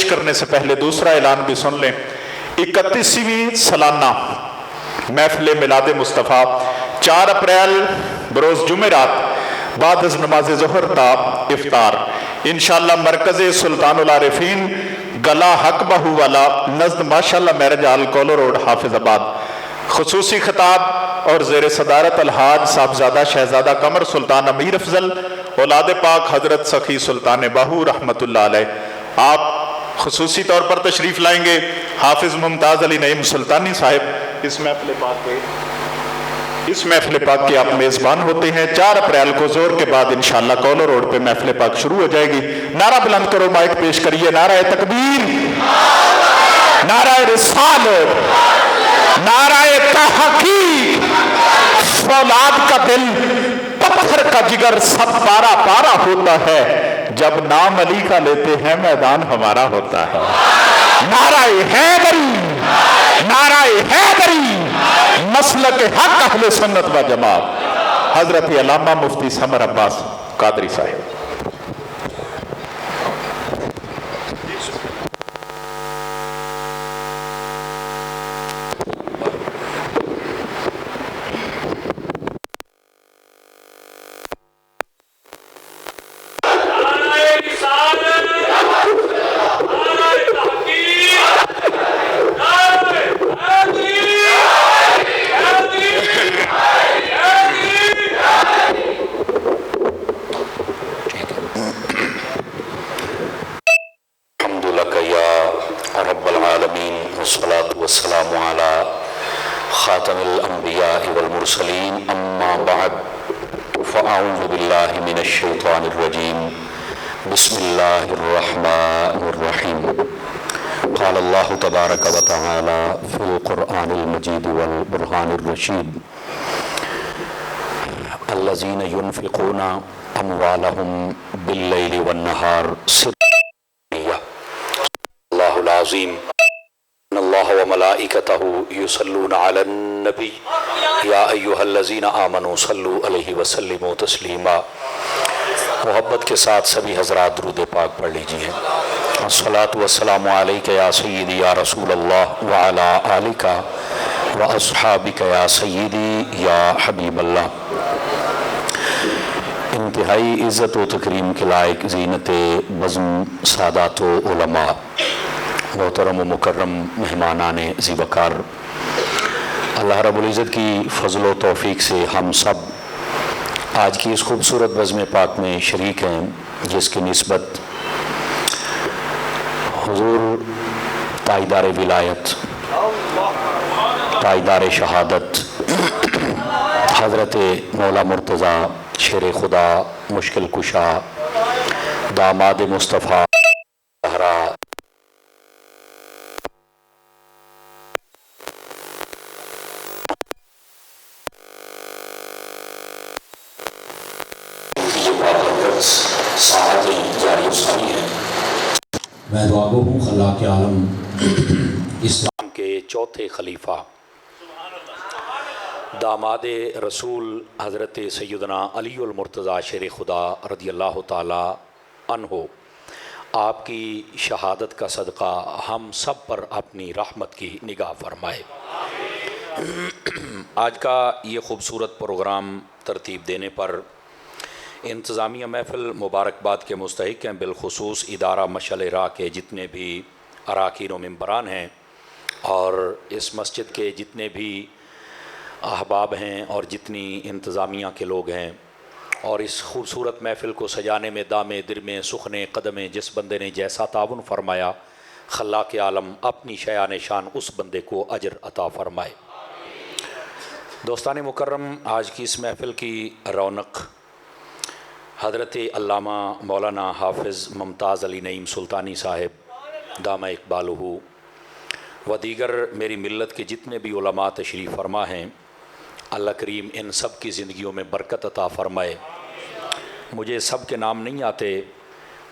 करने से पहले दूसरा ऐलान भी सुन लें। 31वीं सालाना महफिल मिलाद मुस्तफ़ा 4 अप्रैल बरोज़ जुमेरात बाद नमाज ज़ोहर ता इफ्तार इंशाअल्लाह मरकज़ सुल्तानुल आरिफीन गला हक बहू वाला नज़द माशाअल्लाह मैरज हाल कोलो रोड हाफिज़ाबाद खुसूसी खिताब और ज़ेर सदारत अलहाज साहबजादा शहजादा कमर सुल्तान अमीर अफजल औलाद पाक हजरत सखी सुल्तान बाहू रहमतुल्लाह अलैह आप खुसूसी तौर पर तशरीफ़ लाएंगे। हाफिज़ मुमताज़ अली नईम सुल्तानी साहिब इस महफिल पाक के आप मेज़बान होते हैं। 4 अप्रैल को जोर के बाद इंशाअल्लाह कोलो रोड पे महफिल पाक शुरू हो जाएगी। नारा बुलंद करो, माइक पेश करिए। नारा तकबीर, नारा रिसालत, नारा तहकीक। फौलाद का दिल पत्थर का जिगर सब पारा पारा होता है, जब नाम अली का लेते हैं मैदान हमारा होता है। नाराए हैदरी, नाराए हैदरी, मसलक हक अहले सुन्नत व जमात हजरत अल्लामा मुफ्ती समर अब्बास कादरी साहिब। तबारक व तआला फिल कुरआनिल मजीद वल बुरहानिर रशीद अल्लज़ीना युनफ़िक़ूना अम्वालहुम बिल्लैलि वन्नहार अल्लाहुल अज़ीम अल्लाह व मलाइकतहु युसल्लूना अलन नबी या अय्युहल्लज़ीना आमनू सल्लू अलैहि व सल्लिमू तस्लीमा। मोहब्बत के साथ सभी हज़रात दुरूद पाक पढ़ लीजिए। अस्सलातु वस्सलामु अलैका या सय्यदी या रसूल अल्लाह व अला आलिका व अस्हाबिका या सय्यदी या हबीब अल्लाह। इंतहाई इज़्ज़त व तकरीम के लायक ज़ीनत बज़्म सादात व उलमा मोहतरम व मुकर्रम मेहमानाने ज़ीवकार, अल्लाह रब्बुल इज़्ज़त की फ़ज़्ल व तौफ़ीक़ से हम सब आज की इस खूबसूरत बज़्म पाक में शरीक हैं, जिसकी निस्बत हुज़ूर ताइदार विलायत, ताइदार शहादत हज़रत मौला मुर्तज़ा शेर खुदा मुश्किल कुशा दामाद मुस्तफ़ा ज़हरा मैं दुआगो हूँ खल्लाक़ आलम इस्लाम के चौथे खलीफा दामाद रसूल हज़रत सैयदना अलीउल मुर्तज़ा शेर खुदा रज़ियल्लाहु ताला अन्हो आपकी शहादत का सदक़ा हम सब पर अपनी रहमत की निगाह फरमाए। आज का ये ख़ूबसूरत प्रोग्राम तरतीब देने पर इंतज़ामिया महफ़िल मुबारकबाद के मुस्तहिक़ हैं, बिलखुसूस इदारा मशअल राह के जितने भी अराकीन व मेंबरान हैं और इस मस्जिद के जितने भी अहबाब हैं और जितनी इंतज़ामिया के लोग हैं, और इस खूबसूरत महफ़िल को सजाने में दामे दिरमे सुखने कदमे जिस बंदे ने जैसा ताउन फरमाया, खल्लाक़ आलम अपनी शयान शान उस बंदे को अजर अता फ़रमाए। दोस्तान मुकर्रम, आज की इस महफ़िल की रौनक हज़रत अल्लामा मौलाना हाफिज़ मुमताज़ अली नईम सुल्तानी साहिब दामा इक़बालुहु व दीगर मेरी मिल्लत के जितने भी उलमा तशरीफ़ फरमा हैं, अल्लाह करीम इन सब की ज़िंदगियों में बरकत अता फ़रमाए। मुझे सब के नाम नहीं आते,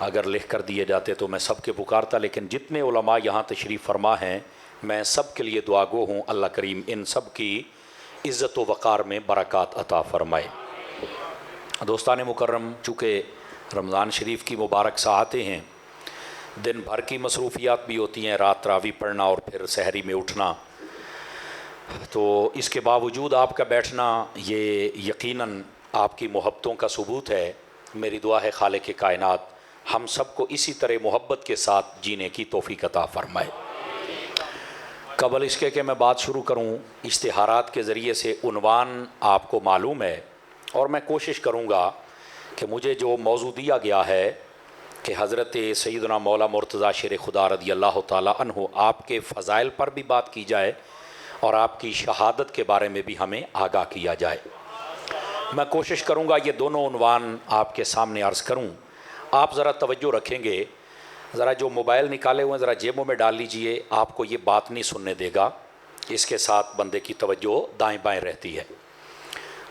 अगर लिख कर दिए जाते तो मैं सब के पुकारता, लेकिन जितने उलमा यहाँ तशरीफ़ फरमा हैं मैं सब के लिए दुआगो हूँ, अल्लाह करीम इन सब की इज़्ज़त व वक़ार में बरक़ात अता फ़रमाए। दोस्तान मुकर्रम, चूँकि रमज़ान शरीफ की मुबारक साआतें हैं दिन भर की मसरूफियात भी होती हैं, रात तरावी पढ़ना और फिर सहरी में उठना। तो इसके बावजूद आपका बैठना ये यकीनन आपकी मोहब्बतों का सबूत है। मेरी दुआ है खालिक कायनात हम सबको इसी तरह मोहब्बत के साथ जीने की तौफीक अता फरमाए। कबल इसके कि मैं बात शुरू करूं, इश्तिहारात के ज़रिए से उन्वान आपको मालूम है और मैं कोशिश करूंगा कि मुझे जो मौजू दिया गया है कि हज़रत सैयदना मौला मुर्तज़ा शेर खुदा रज़ी अल्लाह ताला अन्हु आपके फ़ज़ाइल पर भी बात की जाए और आपकी शहादत के बारे में भी हमें आगाह किया जाए। मैं कोशिश करूंगा ये दोनों उन्वान आपके सामने अर्ज़ करूं। आप ज़रा तवज्जो रखेंगे, ज़रा जो मोबाइल निकाले हुए हैं ज़रा जेबों में डाल लीजिए, आपको ये बात नहीं सुनने देगा। इसके साथ बंदे की तवज्जो दाएं बाएं रहती है।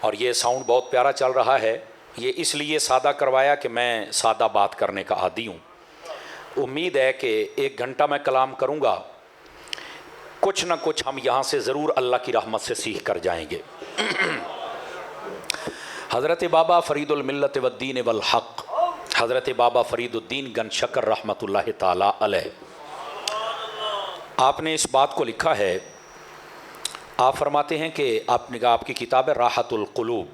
और ये साउंड बहुत प्यारा चल रहा है, ये इसलिए सादा करवाया कि मैं सादा बात करने का आदी हूँ। उम्मीद है कि 1 घंटा मैं कलाम करूँगा, कुछ ना कुछ हम यहाँ से ज़रूर अल्लाह की रहमत से सीख कर जाएंगे। हज़रत बाबा फ़रीदुल मिल्लत वद्दीन वल हक़ हज़रत बाबा फ़रीदुद्दीन गन शकर रहमतुल्लाह ताला अलैह, आपने इस बात को लिखा है। आप फरमाते हैं कि आपकी किताब है राहतुल क़ुलूब,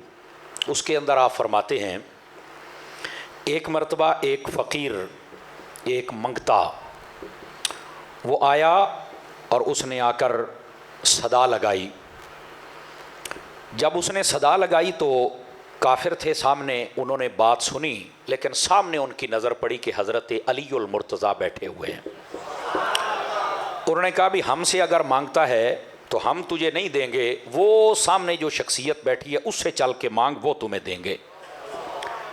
उसके अंदर आप फरमाते हैं एक मरतबा एक फ़कीर, एक मंगता, वो आया और उसने आकर सदा लगाई। जब उसने सदा लगाई तो काफिर थे सामने, उन्होंने बात सुनी, लेकिन सामने उनकी नज़र पड़ी कि हज़रत अलीउल मुर्तज़ा बैठे हुए हैं। उन्होंने कहा भी हमसे अगर मांगता है तो हम तुझे नहीं देंगे, वो सामने जो शख्सियत बैठी है उससे चल के मांग, वो तुम्हें देंगे।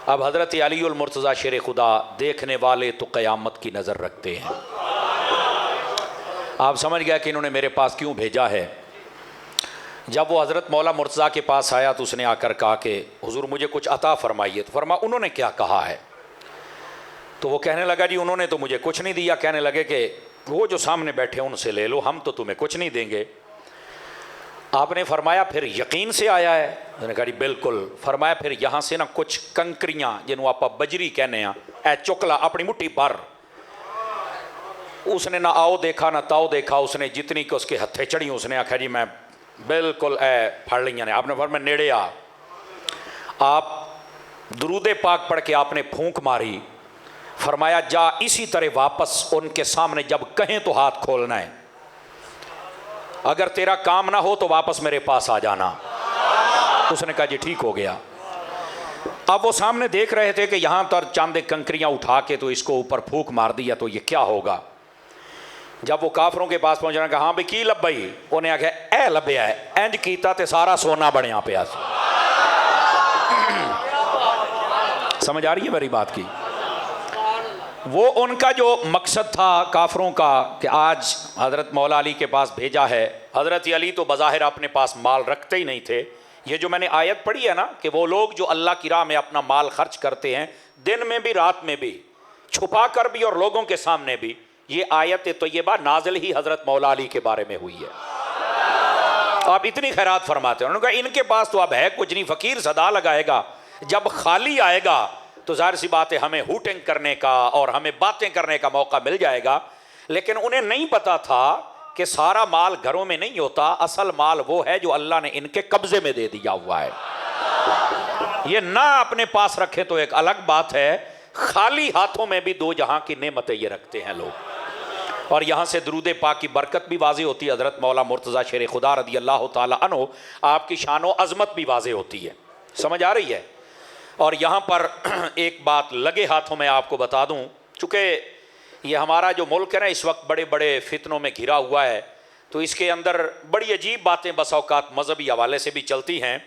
अब हज़रत अलीउल मुर्तज़ा शेर खुदा, देखने वाले तो क़यामत की नज़र रखते हैं। आप समझ गया कि इन्होंने मेरे पास क्यों भेजा है। जब वो हज़रत मौला मुर्तज़ा के पास आया तो उसने आकर कहा कि हुज़ूर मुझे कुछ अता फरमाइए। तो फरमा उन्होंने क्या कहा है? तो वो कहने लगा जी उन्होंने तो मुझे कुछ नहीं दिया। कहने लगे कि वो जो सामने बैठे हैं उनसे ले लो, हम तो तुम्हें कुछ नहीं देंगे। आपने फरमाया फिर यकीन से आया है? मैंने कहा जी बिल्कुल। फरमाया फिर यहाँ से ना कुछ कंकरियाँ जिन्हों आप बजरी कहने ए चुकला अपनी मुट्ठी भर। उसने ना आओ देखा ना ताओ देखा, उसने जितनी कि उसके हथे चढ़ी उसने आखा जी मैं बिल्कुल फड़ लिया ने। आपने फरमाया नेड़े आ। आप दुरूद पाक पढ़ के आपने फूंक मारी। फरमाया जा इसी तरह वापस उनके सामने जब कहें तो हाथ खोलना है, अगर तेरा काम ना हो तो वापस मेरे पास आ जाना। उसने कहा जी ठीक हो गया। अब वो सामने देख रहे थे कि यहाँ तर चांदे कंकरियाँ उठा के तो इसको ऊपर फूंक मार दिया तो ये क्या होगा। जब वो काफरों के पास पहुंचना कहा हाँ भी की लब्बई, उन्हें आख्या ए लभ्या है, इंज कीता ते सारा सोना बनया पिया। समझ आ रही है मेरी बात की? वो उनका जो मकसद था काफरों का कि आज हज़रत मौला अली के पास भेजा है। हज़रत अली तो बज़ाहिर अपने पास माल रखते ही नहीं थे। ये जो मैंने आयत पढ़ी है ना कि वो लोग जो अल्लाह की राह में अपना माल खर्च करते हैं, दिन में भी रात में भी, छुपा कर भी और लोगों के सामने भी, ये आयत तय्यबा नाज़िल ही हज़रत मौला अली के बारे में हुई है। आप इतनी खैरात फरमाते हैं। उन्होंने कहा इनके पास तो अब है कुछ नहीं, फ़कीर सदा लगाएगा, जब खाली आएगा तो जाहिर सी बात है हमें हूटिंग करने का और हमें बातें करने का मौका मिल जाएगा। लेकिन उन्हें नहीं पता था कि सारा माल घरों में नहीं होता, असल माल वो है जो अल्लाह ने इनके कब्जे में दे दिया हुआ है। ये ना अपने पास रखे तो एक अलग बात है, खाली हाथों में भी दो जहां की नेमतें ये रखते हैं लोग। और यहाँ से दरूद पाक की बरकत भी वाज़ेह होती है। हज़रत मौला मुर्तज़ा शेर खुदा रज़ी अल्लाह ताला अन्हु आपकी शान व अज़मत भी वाज़ेह होती है। समझ आ रही है? और यहाँ पर एक बात लगे हाथों में आपको बता दूँ, चूँकि ये हमारा जो मुल्क है ना इस वक्त बड़े बड़े फितनों में घिरा हुआ है, तो इसके अंदर बड़ी अजीब बातें बस औकात मजहबी हवाले से भी चलती हैं।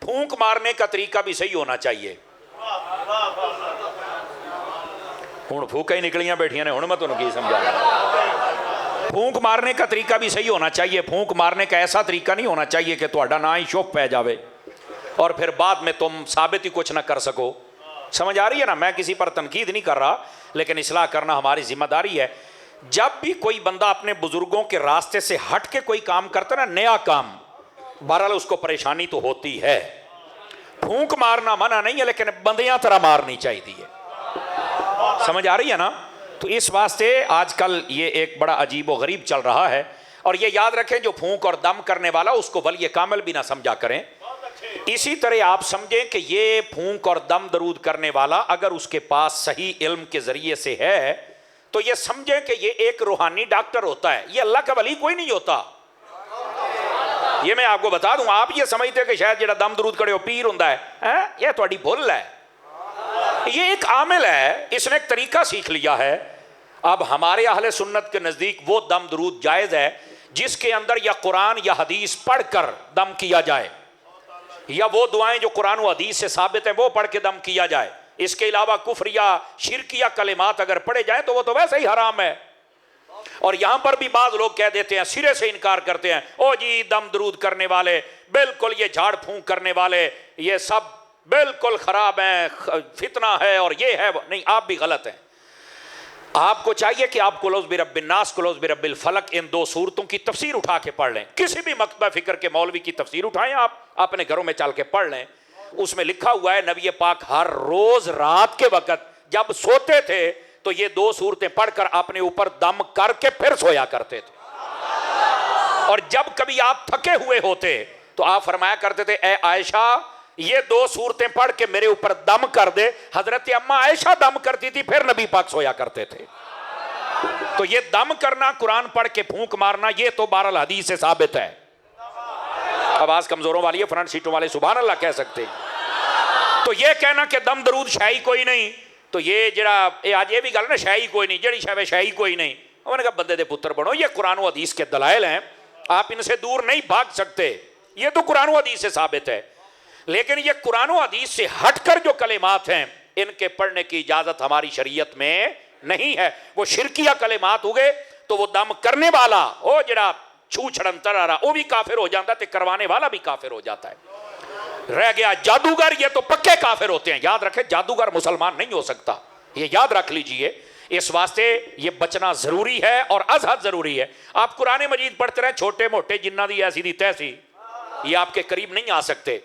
फूंक मारने का तरीका भी सही होना चाहिए। हुण फूका ही निकलियां बैठियां ने, हुण मैं तुहानूं की समझा रहा। फूंक मारने का तरीका भी सही होना चाहिए। फूंक मारने का ऐसा तरीका नहीं होना चाहिए कि तुहाडा ना ही शुभ पै जावे और फिर बाद में तुम साबित ही कुछ ना कर सको। समझ आ रही है ना? मैं किसी पर तनकीद नहीं कर रहा, लेकिन इस्लाह करना हमारी जिम्मेदारी है। जब भी कोई बंदा अपने बुजुर्गों के रास्ते से हट के कोई काम करता है ना, नया काम, बहरहाल उसको परेशानी तो होती है। फूंक मारना मना नहीं है, लेकिन बंदियां तरह मारनी चाहिए। समझ आ रही है ना? तो इस वास्ते आजकल ये एक बड़ा अजीब व गरीब चल रहा है। और ये याद रखें, जो फूंक और दम करने वाला उसको वली कामिल भी ना समझा करें। इसी तरह आप समझें कि ये फूंक और दम दरूद करने वाला अगर उसके पास सही इल्म के जरिए से है तो ये समझें कि ये एक रूहानी डॉक्टर होता है, ये अल्लाह का वली कोई नहीं होता। ये मैं आपको बता दूं, आप ये समझते कि शायद जेड़ा दम दरूद करे वो पीर हुंदा है, यह थोड़ी भुल है। ये एक आमिल है, इसने एक तरीका सीख लिया है। अब हमारे अहले सुन्नत के नजदीक वो दम दरूद जायज है जिसके अंदर या कुरान या हदीस पढ़कर दम किया जाए, या वो दुआएं जो कुरान और हदीस से साबित है वो पढ़ के दम किया जाए। इसके अलावा कुफ्र या शिरक या कलिमात अगर पढ़े जाए तो वो तो वैसे ही हराम है। और यहां पर भी बाज लोग कह देते हैं, सिरे से इनकार करते हैं, ओ जी दम दरूद करने वाले बिल्कुल ये झाड़ फूंक करने वाले ये सब बिल्कुल खराब हैं, फितना है और ये है। नहीं, आप भी गलत हैं। आपको चाहिए कि आप कुल औज़ बिरब्बिन नास, कुल औज़ बिरब्बिल फलक, इन दो सूरतों की तफसीर उठा के पढ़ लें। किसी भी मकतबा फिक्र के मौलवी की तफसीर उठाएं, आप अपने घरों में चल के पढ़ लें। उसमें लिखा हुआ है नबी पाक हर रोज रात के वक्त जब सोते थे तो ये दो सूरतें पढ़कर अपने ऊपर दम करके फिर सोया करते थे। और जब कभी आप थके हुए होते तो आप फरमाया करते थे, ए आयशा ये दो सूरतें पढ़ के मेरे ऊपर दम कर दे। हजरत अम्मा आयशा दम करती थी, फिर नबी पाक सोया करते थे। तो ये दम करना, कुरान पढ़ के फूंक मारना, ये तो बहरहाल हदीस से साबित है। आवाज कमजोरों वाली है, फ्रंट सीटों वाले सुभान अल्लाह कह सकते हैं। तो ये कहना कि दम दरूद शाही कोई नहीं, तो ये जरा आज ये भी गल ना शाही कोई नहीं, जड़ी शाही शाही कोई नहीं। उन्होंने कहा बंदे दे पुत्र बनो, ये कुरान और हदीस के दलाइल हैं, आप इनसे दूर नहीं भाग सकते। ये तो कुरान और हदीस से साबित है। लेकिन ये कुरान और हदीस से हटकर जो कलिमात हैं इनके पढ़ने की इजाजत हमारी शरीयत में नहीं है। वो शिरकिया कलिमात हो गए तो वो दम करने वाला वो जरा छू छड़ंतर आ रहा वो भी काफिर हो जाता है, करवाने वाला भी काफिर हो जाता है। रह गया जादूगर, ये तो पक्के काफिर होते हैं। याद रखें, जादूगर मुसलमान नहीं हो सकता, ये याद रख लीजिए। इस वास्ते ये बचना जरूरी है और अजहद जरूरी है। आप कुरान मजीद पढ़ते रहे, छोटे मोटे जिन्ना दी ऐसी दी तैसी, ये आपके करीब नहीं आ सकते।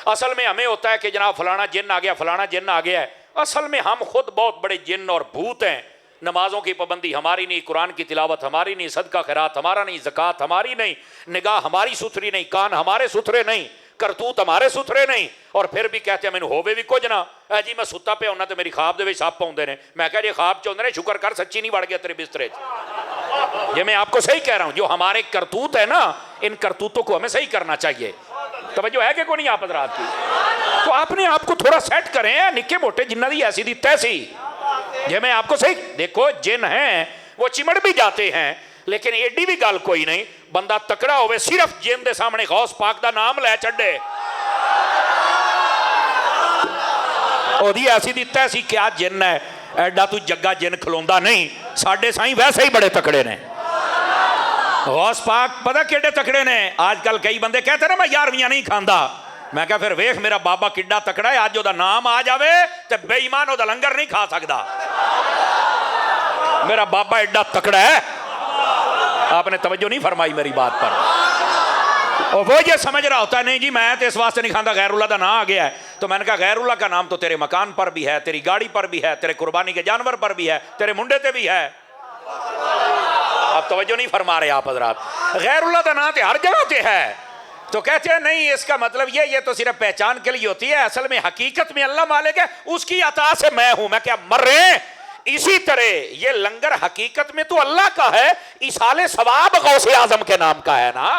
असल में हमें होता है कि जनाब फलाना जिन्न आ गया, फलाना जिन्न आ गया है। असल में हम खुद बहुत बड़े जिन्न और भूत हैं। नमाजों की पाबंदी हमारी नहीं, कुरान की तिलावत हमारी नहीं, सदका खैरात हमारा नहीं, ज़कात हमारी नहीं, निगाह हमारी सुथरी नहीं, कान हमारे सुथरे नहीं, करतूत हमारे सुथरे नहीं। और फिर भी कहते हैं मैनू होवे भी कुछ ना, जी मैं सुता पे होना तो मेरी खाब दे सप आउंदे ने। मैं कह जी खाब च आउंदे ने, शुक्र कर सच्ची नहीं वड़ गया तेरे बिस्तरे च। ये मैं आपको सही कह रहा हूं, जो हमारे करतूत है ना, इन करतूतों को हमें सही करना चाहिए। तवज्जो है कि कोई नहीं आप हज़रात की? तो आपने आपको थोड़ा सेट करें, निक्के मोटे जिन्ना दी ऐसी दी तैसी। ये मैं आपको सही, देखो जिन हैं वो चिमड़ भी जाते हैं, लेकिन एडी भी गल कोई नहीं। बंदा तकड़ा होवे, सिर्फ जिन दे सामने गौस पाक दा नाम लै छड्डे, ओदी ऐसी दी तैसी क्या जिन है, एडा तू जग्गा जिन खलोंदा नहीं। साडे साईं वैसे ही बड़े तकड़े ने। गौस पाक पता केडे तकड़े ने। आजकल कई बंदे कहते ना मैं 11वीं नहीं खांदा। मैं कहा फिर वेख मेरा बाबा किड्डा तकड़ा है, अज ओदा नाम आ जावे ते बेईमान ओदा लंगर नहीं खा सकदा। मेरा बाबा एडा तकड़ा है। आपने तवज्जो नहीं फरमाई मेरी बात पर। और वो ये समझ रहा होता है नहीं जी मैं तो इस वास्ते नहीं खांदा, गैरुल्लाह का नाम आ गया है। तो मैंने कहा गैरुल्लाह का नाम तो तेरे मकान पर भी है, तेरी गाड़ी पर भी है, तेरे कुर्बानी के जानवर पर भी है, तेरे मुंडे पे भी है। अब तवज्जो नहीं फरमा रहे आप हजरात। गैरुल्लाह का नाम तो हर जगह पे है। तो कहते हैं नहीं इसका मतलब ये तो सिर्फ पहचान के लिए होती है, असल में हकीकत में अल्लाह मालिक है, उसकी अता से मैं हूं। मैं क्या मर रहे? इसी तरह ये लंगर हकीकत में तो अल्लाह का है, इसाले सवाब गौसे आजम के नाम का है ना।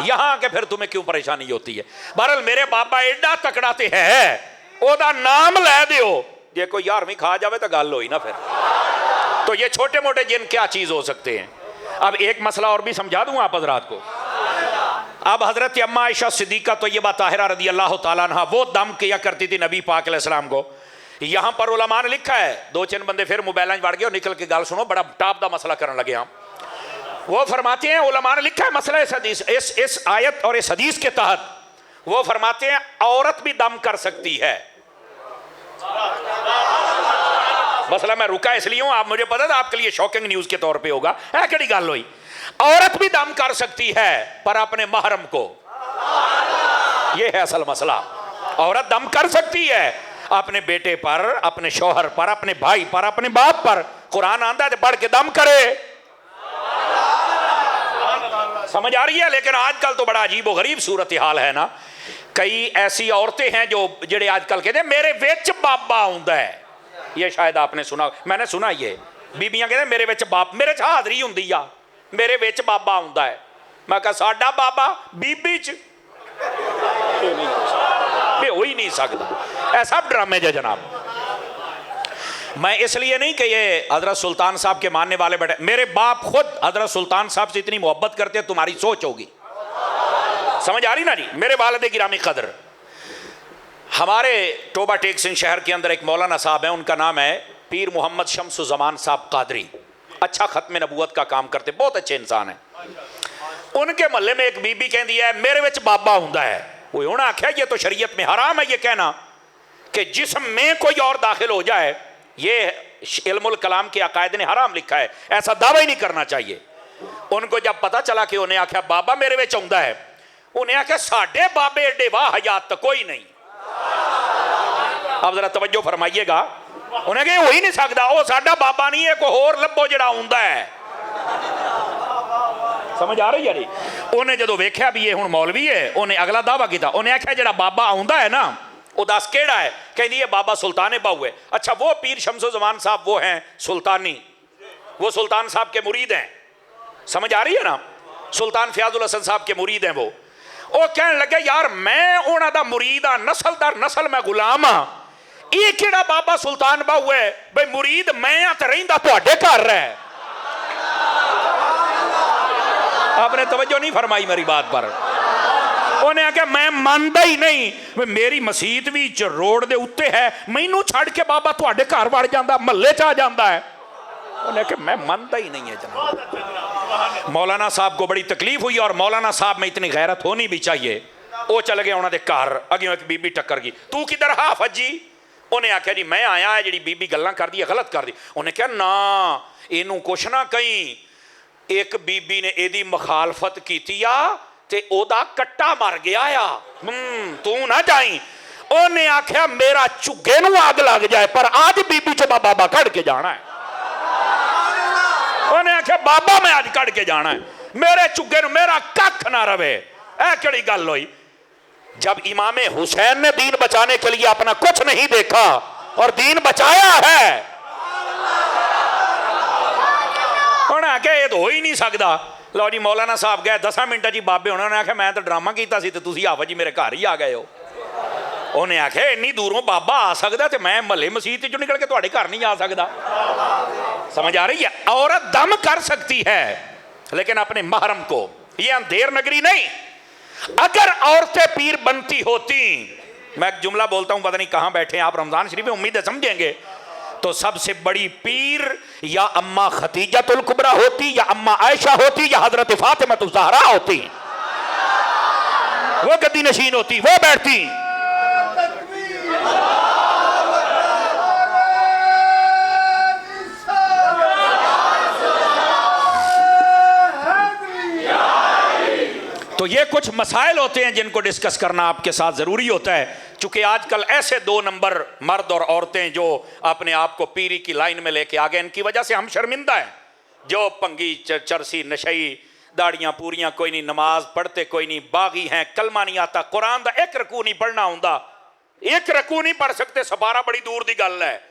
यहां के फिर तुम्हें क्यों परेशानी होती है? बहरहाल मेरे बाबा एडा तकड़ा ते है, ओदा नाम लै दियो, जे कोई 11वीं खा जावे तो गल होई ना फिर। तो ये छोटे मोटे जिन क्या चीज हो सकते हैं। अब एक मसला और भी समझा दूं आप हजरात को। अब हजरत अम्मा आयशा सिद्दीका तय्यबा ताहिरा रदी अल्लाह ताला अन्हा वो दम किया करती थी नबी पाक अलैहिस्सलाम को। यहां पर उलमा ने लिखा है, दो तीन बंदे फिर मोबाइल वड़ गए और निकल के गल सुनो, बड़ा टाप दा मसला करने लगे हम। वो फरमाते हैं, उलमा ने लिखा है मसला इस हदीस, इस आयत और इस हदीस के तहत वो फरमाते हैं औरत भी दम कर सकती है। मसला मैं रुका इसलिए हूं, आप मुझे पता था आपके लिए शॉकिंग न्यूज के तौर पे होगा। है कड़ी गल हुई, औरत भी दम कर सकती है पर अपने महरम को। यह है असल मसला। औरत दम कर सकती है अपने बेटे पर, अपने शौहर पर, अपने भाई पर, अपने बाप पर कुरान आंदा है तो पढ़ के दम करे। समझ आ रही है? लेकिन आजकल तो बड़ा अजीब व गरीब सूरत हाल है ना। कई ऐसी औरतें हैं जो जेड़े आजकल कहते हैं मेरे विच बाबा आउंदा है। ये शायद आपने सुना, मैंने सुना ये बीबियां कहते मेरे विच बाप, मेरे च हाजरी हुंदी आ, मेरे विच बाबा आउंदा है। मैं कहा साडा बाबा बीबी च हो ही नहीं सकता। ऐ सब ड्रामे जे जनाब। मैं इसलिए नहीं कि ये हजरत सुल्तान साहब के मानने वाले बैठे, मेरे बाप खुद हजरत सुल्तान साहब से इतनी मोहब्बत करते हैं, तुम्हारी सोच होगी। समझ आ रही ना जी? मेरे वालिद गिरामी कदर, हमारे टोबा टेक सिंह शहर के अंदर एक मौलाना साहब हैं, उनका नाम है पीर मोहम्मद शम्सुज़्ज़मान साहब कादरी। अच्छा खत्म नबूवत का काम करते, बहुत अच्छे इंसान हैं। उनके मोहल्ले में एक बीबी कहती है मेरे विच बाबा हुंदा है। वो उन्होंने आख्या ये तो शरीयत में हराम है ये कहना कि जिस्म में कोई और दाखिल हो जाए, ये इल्मुल कलाम के अकायद ने हराम लिखा है, ऐसा दावा ही नहीं करना चाहिए। उनको जब पता चला कि उन्हें आख्या बाबा मेरे विच आउंदा है, उन्हें आख्या साडे बाबे एडे वाह हयात तो कोई नहीं। अब जरा तवज्जो फरमाइएगा, उन्हें कहा हो ही नहीं सकता, वो साडा बाबा नहीं है, कोई होर लभो जिहड़ा आउंदा है। समझ आ रही है? उन्हें जो वेख्या भी ये हुण मौलवी है, उन्हें अगला दावा किया। उन्हें आख्या जिहड़ा बाबा आउंदा है ना, वो दस केड़ा है? कहती है बाबा सुल्तान बाहू है। अच्छा, वो पीर शम्सुज़्ज़मान साहब वो हैं सुल्तानी, वो सुल्तान साहब के मुरीद हैं। समझ आ रही है ना? सुल्तान फयाजुल हसन साहब के मुरीद हैं वो कहने लगे यार मैं उन्हां दा मुरीद हाँ, नस्ल दर नस्ल मैं गुलाम हाँ, ये किहड़ा बाबा सुल्तान बाहू है भाई मुरीद मैं हाँ ते रहिंदा तुहाडे घर है। आपने तवज्जो नहीं फरमाई मेरी बात पर। उन्हें आख्या मैं मानदा ही नहीं, मेरी मसीत भी रोड दे उत्ते है, मैनू छड़ के बाबा तुहाडे घर वड़ जांदा, महल्ले च आ जांदा है। उन्हें आख्या मैं मानदा ही नहीं है जनाब। मौलाना साहब को बड़ी तकलीफ हुई और मौलाना साहब में इतनी गैरत होनी भी चाहिए। वो चल गए उन्होंने घर, अगे एक बीबी टक्कर गई, तू किधर हाफज जी? उन्हें आख्या जी मैं आया है, जी बीबी गल्लां कर दी गलत कर दी। उन्हें कहा ना इनू कुछ ना कहीं, एक बीबी ने एदी मुखालफत की ते ओदा कट्टा मर गया आ, तू ना जाई। उन्हें आख्या मेरा झुग्गे नू आग लग जाए पर आज बीबी च बाबा कढ़ के जाना है। उन्हें आख्या बाबा मैं आज कढ़ के जाना है, मेरे झुग्गे नू मेरा कख ना रवे। ऐ केड़ी गल होई? जब इमाम हुसैन ने दीन बचाने के लिए अपना कुछ नहीं देखा और दीन बचाया है, उन्हें आख्या ये तो हो ही नहीं सकता। लो जी मौलाना साहब गए 10 मिनट जी बाबे, उन्होंने आख्या मैं तो ड्रामा किया सी, तुसीं हाफज जी मेरे घर ही आ गए हो। उन्हें आख्या इन्नी दूरों बाबा आ सकता तो मैं महल्ले मसीत चो निकल के तुहाडे घर नहीं आ सकता। समझ आ रही है? औरत दम कर सकती है लेकिन अपने महरम को, ये अंधेर नगरी नहीं। अगर औरतें पीर बनती होती, मैं एक जुमला बोलता हूं, पता नहीं कहां बैठे हैं आप, रमजान शरीफ में उम्मीद है समझेंगे, तो सबसे बड़ी पीर या अम्मा खतीजतुल कुबरा होती, या अम्मा आयशा होती, या हजरत फातिमा ज़हरा होती। वो गद्दी नशीन होती, वो बैठती। तो ये कुछ मसाइल होते हैं जिनको डिस्कस करना आपके साथ ज़रूरी होता है, चूँकि आजकल ऐसे 2 नंबर मर्द और औरतें जो अपने आप को पीरी की लाइन में लेके आ गए, इनकी वजह से हम शर्मिंदा हैं। जो पंगी चरसी नशई, दाड़ियाँ पूरियाँ कोई नहीं, नमाज पढ़ते कोई नहीं, बागी हैं, कलमा नहीं आता, कुरान का एक रकू नहीं पढ़ना होंदा, एक रकू नहीं पढ़ सकते, सपारा बड़ी दूर की गल है।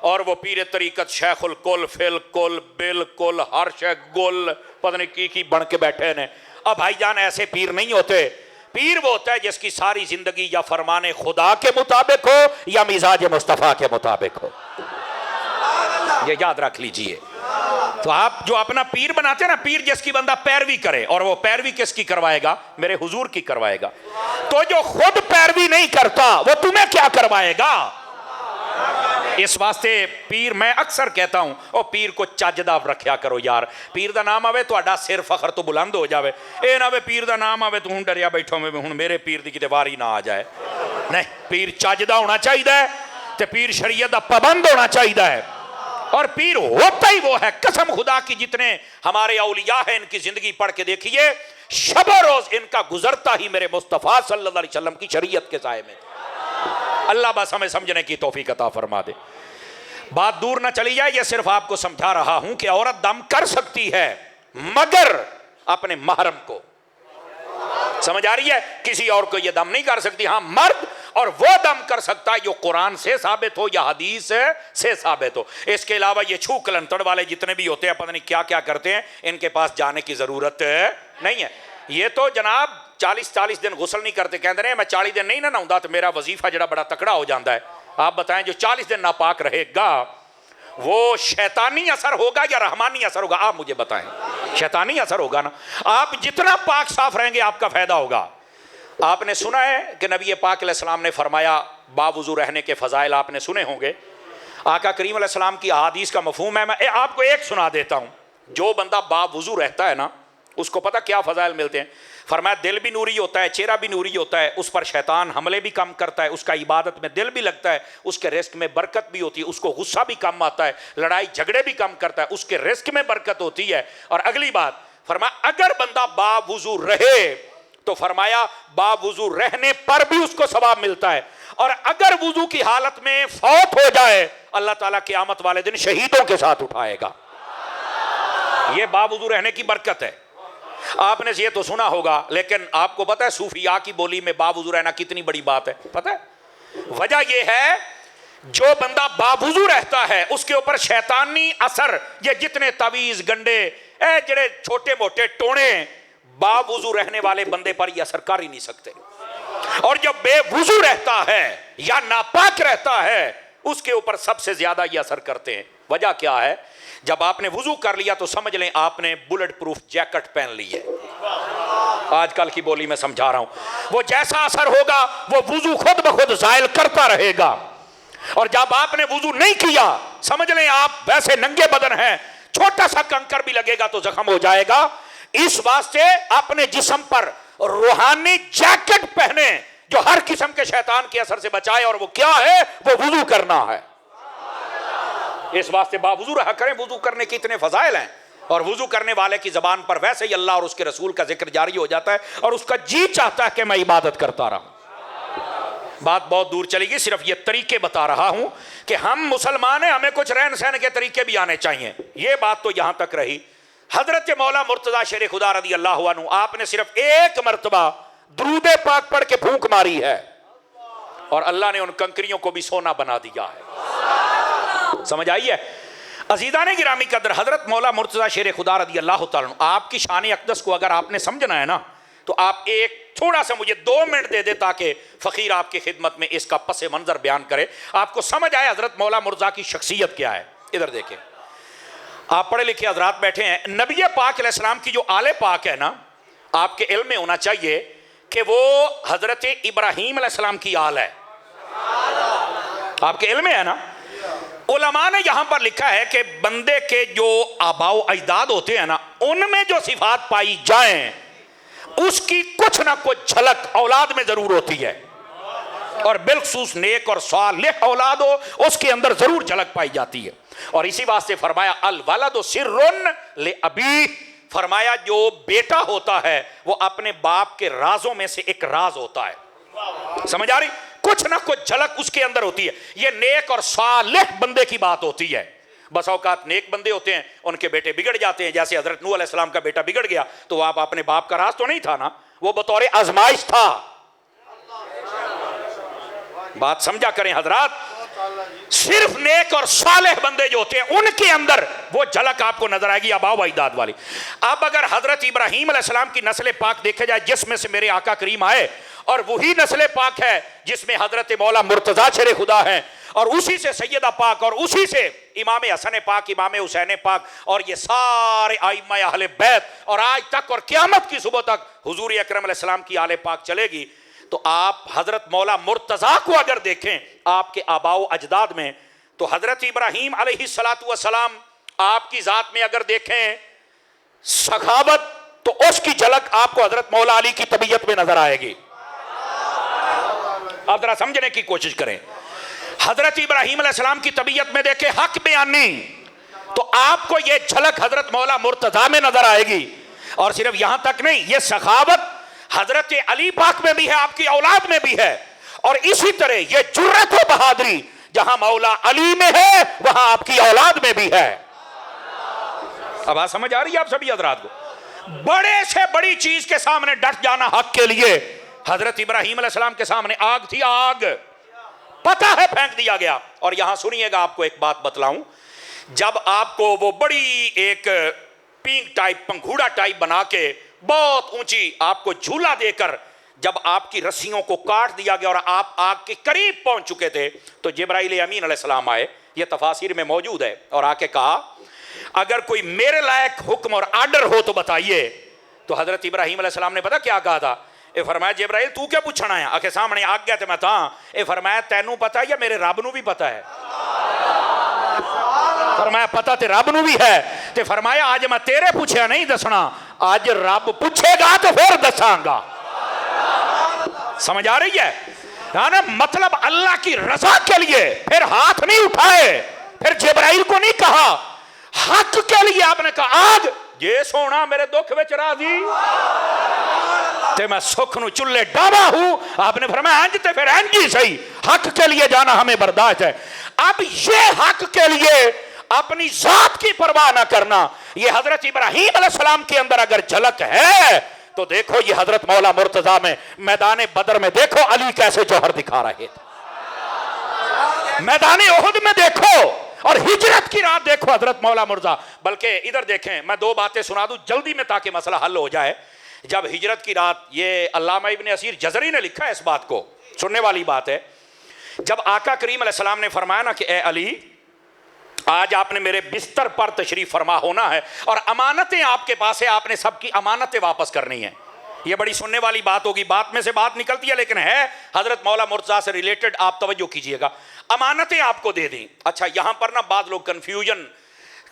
और वो पीर तरीकत शेखुल कुल फिल कुल बिल कुल हर शे गुल पता नहीं की बन के बैठे ने। अब भाईजान ऐसे पीर नहीं होते। पीर वो होता है जिसकी सारी जिंदगी या फरमाने खुदा के मुताबिक हो या मिजाज मुस्तफ़ा के मुताबिक हो, ये याद रख लीजिए। तो आप जो अपना पीर बनाते हैं ना, पीर जिसकी बंदा पैरवी करे, और वो पैरवी किसकी करवाएगा? मेरे हुजूर की करवाएगा। तो जो खुद पैरवी नहीं करता वो तुम्हें क्या करवाएगा? इस वास्ते पीर, मैं अक्सर कहता हूं, और पीर को चजदा रखा करो यार। पीर का नाम आवे तो सिर फखर तो बुलंद हो जाए, ये ना वे पीर का नाम आवे तो हूँ डरिया बैठो में हूँ मेरे पीर की किते वारी ना आ जाए। नहीं, पीर चजदा होना चाहिए, तो पीर शरीयत का पाबंद होना चाहिए। और पीर होता ही वो है, कसम खुदा की, जितने हमारे औलिया हैं इनकी जिंदगी पढ़ के देखिए, शब रोज इनका गुजरता ही मेरे मुस्तफ़ा सल्लल्लाहु अलैहि वसल्लम की शरीयत के साए में। अल्लाह बस हमें समझने की तौफीक अता फरमा दे। बात दूर ना चली जाए, ये सिर्फ आपको समझा रहा हूं कि औरत दम कर सकती है मगर अपने महरम को, समझ आ रही है, किसी और को ये दम नहीं कर सकती। हाँ, मर्द और वो दम कर सकता है जो कुरान से साबित हो या हदीस से साबित हो। इसके अलावा ये छू कलंतड़ वाले जितने भी होते हैं, पता नहीं क्या क्या करते हैं, इनके पास जाने की जरूरत नहीं है। ये तो जनाब 40-40 दिन गुसल नहीं करते, कहते हैं मैं 40 दिन नहीं ना नहाऊंगा तो मेरा वजीफा जड़ा बड़ा तकड़ा हो जाता है। आप बताएं जो 40 दिन नापाक रहेगा वो शैतानी असर होगा या रहमानी असर होगा? आप मुझे बताएं। शैतानी असर होगा ना। आप जितना पाक साफ रहेंगे आपका फायदा होगा। आपने सुना है कि नबी पाक अलैहिस्सलाम ने फरमाया, बावुजू रहने के फजाइल आपने सुने होंगे। आका करीम अलैहिस्सलाम की अहादीस का मफहूम है, मैं आपको एक सुना देता हूं। जो बंदा बावुजू रहता है ना, उसको पता क्या फजाइल मिलते हैं। फरमाया दिल भी नूरी होता है, चेहरा भी नूरी होता है, उस पर शैतान हमले भी कम करता है, उसका इबादत में दिल भी लगता है, उसके रिस्क में बरकत भी होती है, उसको गुस्सा भी कम आता है, लड़ाई झगड़े भी कम करता है, उसके रिस्क में बरकत होती है। और अगली बात फरमाया अगर बंदा बावुजू रहे तो फरमाया बावुजू रहने पर भी उसको सवाब मिलता है, और अगर वुजू की हालत में फौत हो जाए अल्लाह ताला क़यामत वाले दिन शहीदों के साथ उठाएगा। यह बावुजू रहने की बरकत है। आपने ये तो सुना होगा, लेकिन आपको पता है सूफिया की बोली में बावुजू रहना कितनी बड़ी बात है? पता है वजह यह है, जो बंदा बावुजू रहता है उसके ऊपर शैतानी असर, ये जितने तवीज गंडे जड़े छोटे मोटे टोने बावुजू रहने वाले बंदे पर ये असर कर ही नहीं सकते। और जब बेवुजू रहता है या नापाक रहता है उसके ऊपर सबसे ज्यादा ये असर करते हैं। वजह क्या है? जब आपने वुजू कर लिया तो समझ लें आपने बुलेट प्रूफ जैकेट पहन ली है। आजकल की बोली में समझा रहा हूं। वो जैसा असर होगा वो वुजू खुद ब खुद जायल करता रहेगा। और जब आपने वुजू नहीं किया समझ लें आप वैसे नंगे बदन हैं, छोटा सा कंकर भी लगेगा तो जख्म हो जाएगा। इस वास्ते अपने जिस्म पर रूहानी जैकेट पहने जो हर किस्म के शैतान के असर से बचाए, और वो क्या है? वो वुजू करना है। इस वास्ते बावुजू रहा करें। वुजू करने के इतने फजाइल हैं, और वुजू करने वाले की जबान पर वैसे ही अल्लाह और उसके रसूल का जिक्र जारी हो जाता है, और उसका जी चाहता है कि मैं इबादत करता रहूं। बात बहुत दूर चलेगी, सिर्फ ये तरीके बता रहा हूं कि हम मुसलमान हैं, हमें कुछ रहन सहन के तरीके भी आने चाहिए। ये बात तो यहां तक रही। हजरत मौला मुर्तजा शेर खुदा रदी अल्लाह अन्हु, आपने सिर्फ एक मरतबा दुरूद पाक पढ़ के फूंक मारी है और अल्लाह ने उन कंकरियों को भी सोना बना दिया है। समझ आई है? अजीज़ान गिरामी कदर, हजरत मौला मुर्तजा शेर खुदा रदी अल्लाह तआला अन्हु, आपकी शान अक़दस को अगर आपने समझना है ना तो आप एक थोड़ा सा मुझे 2 मिनट दे दे ताकि फ़कीर आपकी खिदमत में इसका पस मंज़र बयान करे, आपको समझ आए हजरत मौला मुर्तजा की शख्सियत क्या है। इधर देखें, आप पढ़े लिखे हजरात बैठे हैं। नबी पाक अलैहिस्सलाम की जो आले पाक है ना, आपके इल्म में होना चाहिए कि वो हजरत इब्राहीम अलैहिस्सलाम की आल है। आपके इल्म में है ना? उलमा ने यहां पर लिखा है कि बंदे के जो आबाओ अजदाद होते हैं ना, उनमें जो सिफात पाई जाएं उसकी कुछ ना कुछ झलक औलाद में जरूर होती है, और बिलखुसूस नेक और सालेह औलाद हो उसके अंदर जरूर झलक पाई जाती है। और इसी वास्ते फरमाया अल वलद सिर्रुन ले अबी, फरमाया जो बेटा होता है वो अपने बाप के राजों में से एक राज होता है। समझ आ रही? कुछ ना कुछ झलक उसके अंदर होती है। ये नेक और सालेह बंदे की बात होती है। बस औकात नेक बंदे होते हैं, उनके बेटे बिगड़ जाते हैं। जैसे हजरत नूह अलैहिस्सलाम का बेटा बिगड़ गया तो आप अपने बाप का राज तो नहीं था ना, वो बतौर आजमाइश था। बात समझा करें हजरात। सिर्फ नेक और सालेह बंदे जो होते हैं उनके अंदर वो झलक आपको नजर आएगी आबाओ अजदाद वाली। अब अगर हजरत इब्राहीम अलैहिस्सलाम की नस्ल पाक देखे जाए जिसमें से मेरे आका करीम आए, और वही नस्ल पाक है जिसमें हजरत मौला मुर्तजा शेर खुदा है, और उसी से सैयदा पाक, और उसी से इमाम हसन पाक, इमाम हुसैन पाक, और ये सारे आइम्मा अहले बैत, और आज तक और क़यामत की सुबह तक हुजूर अकरम अलैहिस्सलाम की आले पाक चलेगी। तो आप हजरत मौला मुर्तजा को अगर देखें आपके आबाओ अजदाद में, तो हजरत इब्राहीम अलैहिस्सलातु वस्सलाम आपकी जात में अगर देखें सखावत, तो उसकी झलक आपको हजरत मौला अली की तबीयत में नजर आएगी। आप जरा समझने की कोशिश करें। हजरत इब्राहीम अलैहिस्सलाम की तबीयत में देखें हक बयानी, तो आपको यह झलक हजरत मौला मुर्तजा में नजर आएगी। और सिर्फ यहां तक नहीं, यह सखावत हजरत अली पाक में भी है, आपकी औलाद में भी है, और इसी तरह ये जुर्रत व बहादुरी जहां मौला अली में है वहां आपकी औलाद में भी है। अब बात समझ आ रही है आप सभी हजरात को? बड़े से बड़ी चीज के सामने डट जाना हक के लिए। हजरत इब्राहीम अलैहिस्सलाम के सामने आग थी, आग पता है फेंक दिया गया। और यहां सुनिएगा, आपको एक बात बतलाऊं, जब आपको वो बड़ी एक पींग टाइप, पंखुड़ा टाइप बना के बहुत ऊंची आपको झूला देकर जब आपकी रस्सियों को काट दिया गया और आप आग के करीब पहुंच चुके थे, तो जिब्राइल अमीन अलैहिस्सलाम आए, ये तफासिर में मौजूद है, और आके कहा अगर कोई मेरे लायक हुक्म और आर्डर हो तो बताइए। तो हजरत इब्राहीम अलैहिस्सलाम ने पता क्या कहा था? ए फरमाया जिब्राइल तू क्या पूछना है? आके सामने आ गया तो मैं था। ए फरमाया तैनू पता है या मेरे रब नू भी पता है? फरमाया पता ते रब नू भी है। ते फरमाया आज मैं तेरे पूछया नहीं दसना, आज रब पूछेगा तो फिर दसांगा। समझ आ रही है ना? मतलब अल्लाह की रजा के लिए फिर हाथ नहीं उठाए, फिर जिब्राइल को नहीं कहा, हक के लिए आपने कहा आग ये सोना मेरे दुख विच राजी ते मैं सुख नु चुल्ले डावा हूं। आपने फरमाया इंज ते फिर इंज ही सही, हक के लिए जाना हमें बर्दाश्त है। अब ये हक के लिए अपनी जात की परवाह ना करना, ये हजरत इब्राहीम अलैहिस्सलाम के अंदर अगर झलक है तो देखो ये हजरत मौला मुर्तजा में मैदान बदर में देखो अली कैसे जौहर दिखा रहे थे, मैदान ओहद में देखो, और हिजरत की रात देखो हजरत मौला मुर्तजा। बल्कि इधर देखें, मैं दो बातें सुना दूं जल्दी में ताकि मसला हल हो जाए। जब हिजरत की रात, ये अल्लामा इब्ने असीर जज़री ने लिखा है, इस बात को सुनने वाली बात है। जब आका करीम अलैहिस्सलाम ने फरमाया ना कि ए अली आज आपने मेरे बिस्तर पर तशरीफ फरमा होना है और अमानतें आपके पास है, आपने सबकी अमानतें वापस करनी है। ये बड़ी सुनने वाली बात होगी, बात में से बात निकलती है लेकिन है हजरत मौला मुर्तजा से रिलेटेड, आप तवज्जो कीजिएगा। अमानतें आपको दे दी। अच्छा यहां पर ना बाद लोग कंफ्यूजन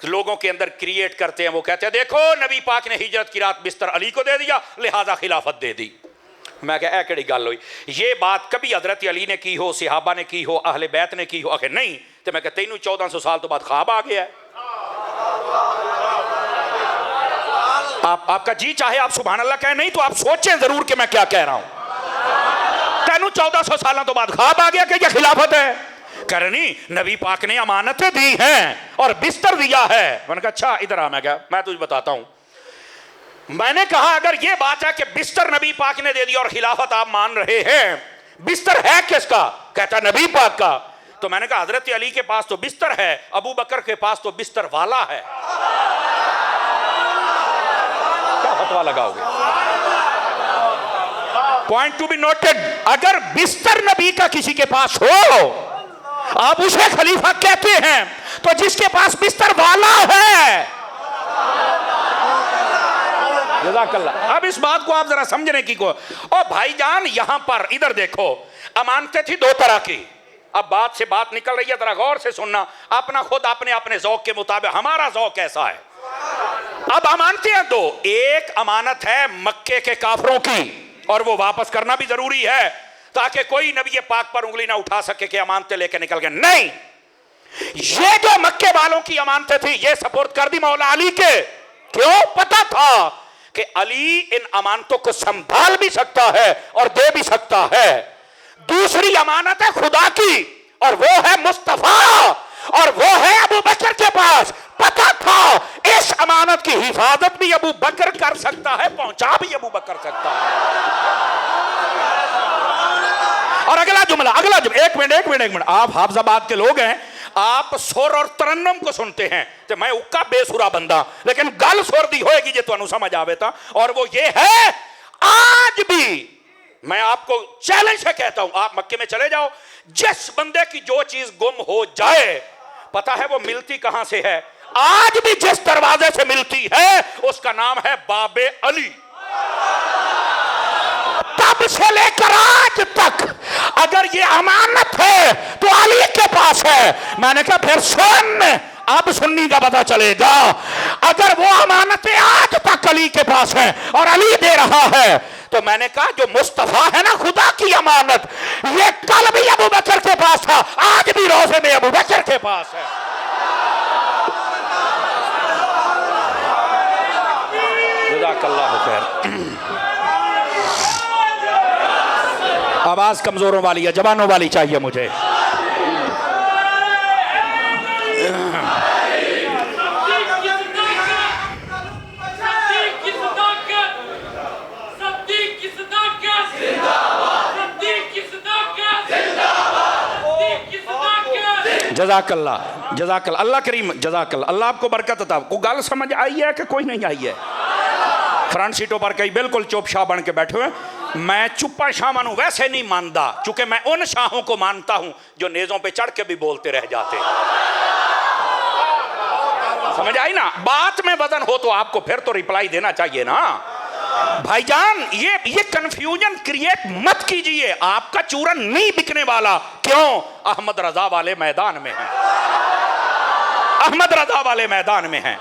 लोगों के अंदर क्रिएट करते हैं, वो कहते हैं देखो नबी पाक ने हिजरत की रात बिस्तर अली को दे दिया लिहाजा खिलाफत दे दी। मैं कहा ऐ केड़ी गल हुई? ये बात कभी हजरत अली ने की हो, सहाबा ने की हो, अहले बैत ने की हो? आखिर नहीं। तो मैं कहता तेनू 1400 साल तो बाद ख्वाब आ गया है। आपका जी चाहे आप सुभान अल्लाह कहें, नहीं तो आप सोचें जरूर कि मैं क्या कह रहा हूं। तेनू 1400 साल तो बाद ख्वाब आ गया कि यह खिलाफत है? करनी नबी पाक ने अमानतें दी हैं और बिस्तर दिया है। मैंने कहा अच्छा इधर आ, मैं तुझे बताता हूं। मैंने कहा अगर यह बात है कि बिस्तर नबी पाक ने दे दिया और खिलाफत आप मान रहे हैं, बिस्तर है किसका? कहता नबी पाक का। तो मैंने कहा हजरत अली के पास तो बिस्तर है, अबू बकर के पास तो बिस्तर वाला है। क्या फतवा लगाओगे? पॉइंट टू बी नोटेड, अगर बिस्तर नबी का किसी के पास हो आप उसे खलीफा कहते हैं, तो जिसके पास बिस्तर वाला है। जज़ाकल्लाह। अब इस बात को आप जरा समझने की को। ओ भाईजान यहां पर इधर देखो, अमानतें थी दो तरह की। अब बात से बात निकल रही है, जरा गौर से सुनना, अपना खुद अपने अपने ज़ौक़ के मुताबिक। हमारा ज़ौक़ कैसा है? अब अमानतें हैं दो, एक अमानत है मक्के के काफरों की और वो वापस करना भी जरूरी है ताकि कोई नबी पाक पर उंगली ना उठा सके कि अमानतें लेके निकल गए। नहीं, ये जो मक्के वालों की अमानतें थी ये सपोर्ट कर दी मौला अली के। क्यों? पता था कि अली इन अमानतों को संभाल भी सकता है और दे भी सकता है। दूसरी अमानत है खुदा की और वो है मुस्तफा और वो है अबू बकर के पास। पता था इस अमानत की हिफाजत भी अबू बकर कर सकता है, पहुंचा भी अबू बकर सकता है। और अगला जुमला एक मिनट, आप हाफिजाबाद के लोग हैं, आप सुर और तरन्नुम को सुनते हैं, तो मैं उक्का बेसुरा बंदा, लेकिन गल सुर दी होएगी जे तुहानू समझ आवे ता। और वो ये है, आज भी मैं आपको चैलेंज से कहता हूं, आप मक्के में चले जाओ, जिस बंदे की जो चीज गुम हो जाए, पता है वो मिलती कहां से है? आज भी जिस दरवाजे से मिलती है उसका नाम है बाबे अली। तब से लेकर आज तक अगर ये अमानत है तो अली के पास है। मैंने कहा फिर सुन, अब सुन्नी का पता चलेगा। अगर वो अमानतें आज तक अली के पास है और अली दे रहा है, तो मैंने कहा जो मुस्तफा है ना खुदा की अमानत, ये कल भी अबू बकर के पास था, आज भी रोजे में अबू बकर के पास है। जज़ाकल्लाहु खैर। आवाज कमजोरों वाली है, जवानों वाली चाहिए मुझे। जज़ाकल्ला जज़ाकल्ला, अल्लाह करीम जज़ाकल्ला, अल्लाह आपको बरकत अता। को गल समझ आई है कि कोई नहीं आई है? फ्रंट सीटों पर कई बिल्कुल चुप शाह बन के बैठे हुए। मैं चुप्पा शाह नू वैसे नहीं मानता, चूंकि मैं उन शाहों को मानता हूं जो नेज़ों पे चढ़ के भी बोलते रह जाते। समझ आई ना बात में वजन हो तो आपको फिर तो रिप्लाई देना चाहिए ना भाईजान। ये कंफ्यूजन क्रिएट मत कीजिए, आपका चूरन नहीं बिकने वाला। क्यों? अहमद रजा वाले मैदान में हैं, अहमद रजा वाले मैदान में हैं।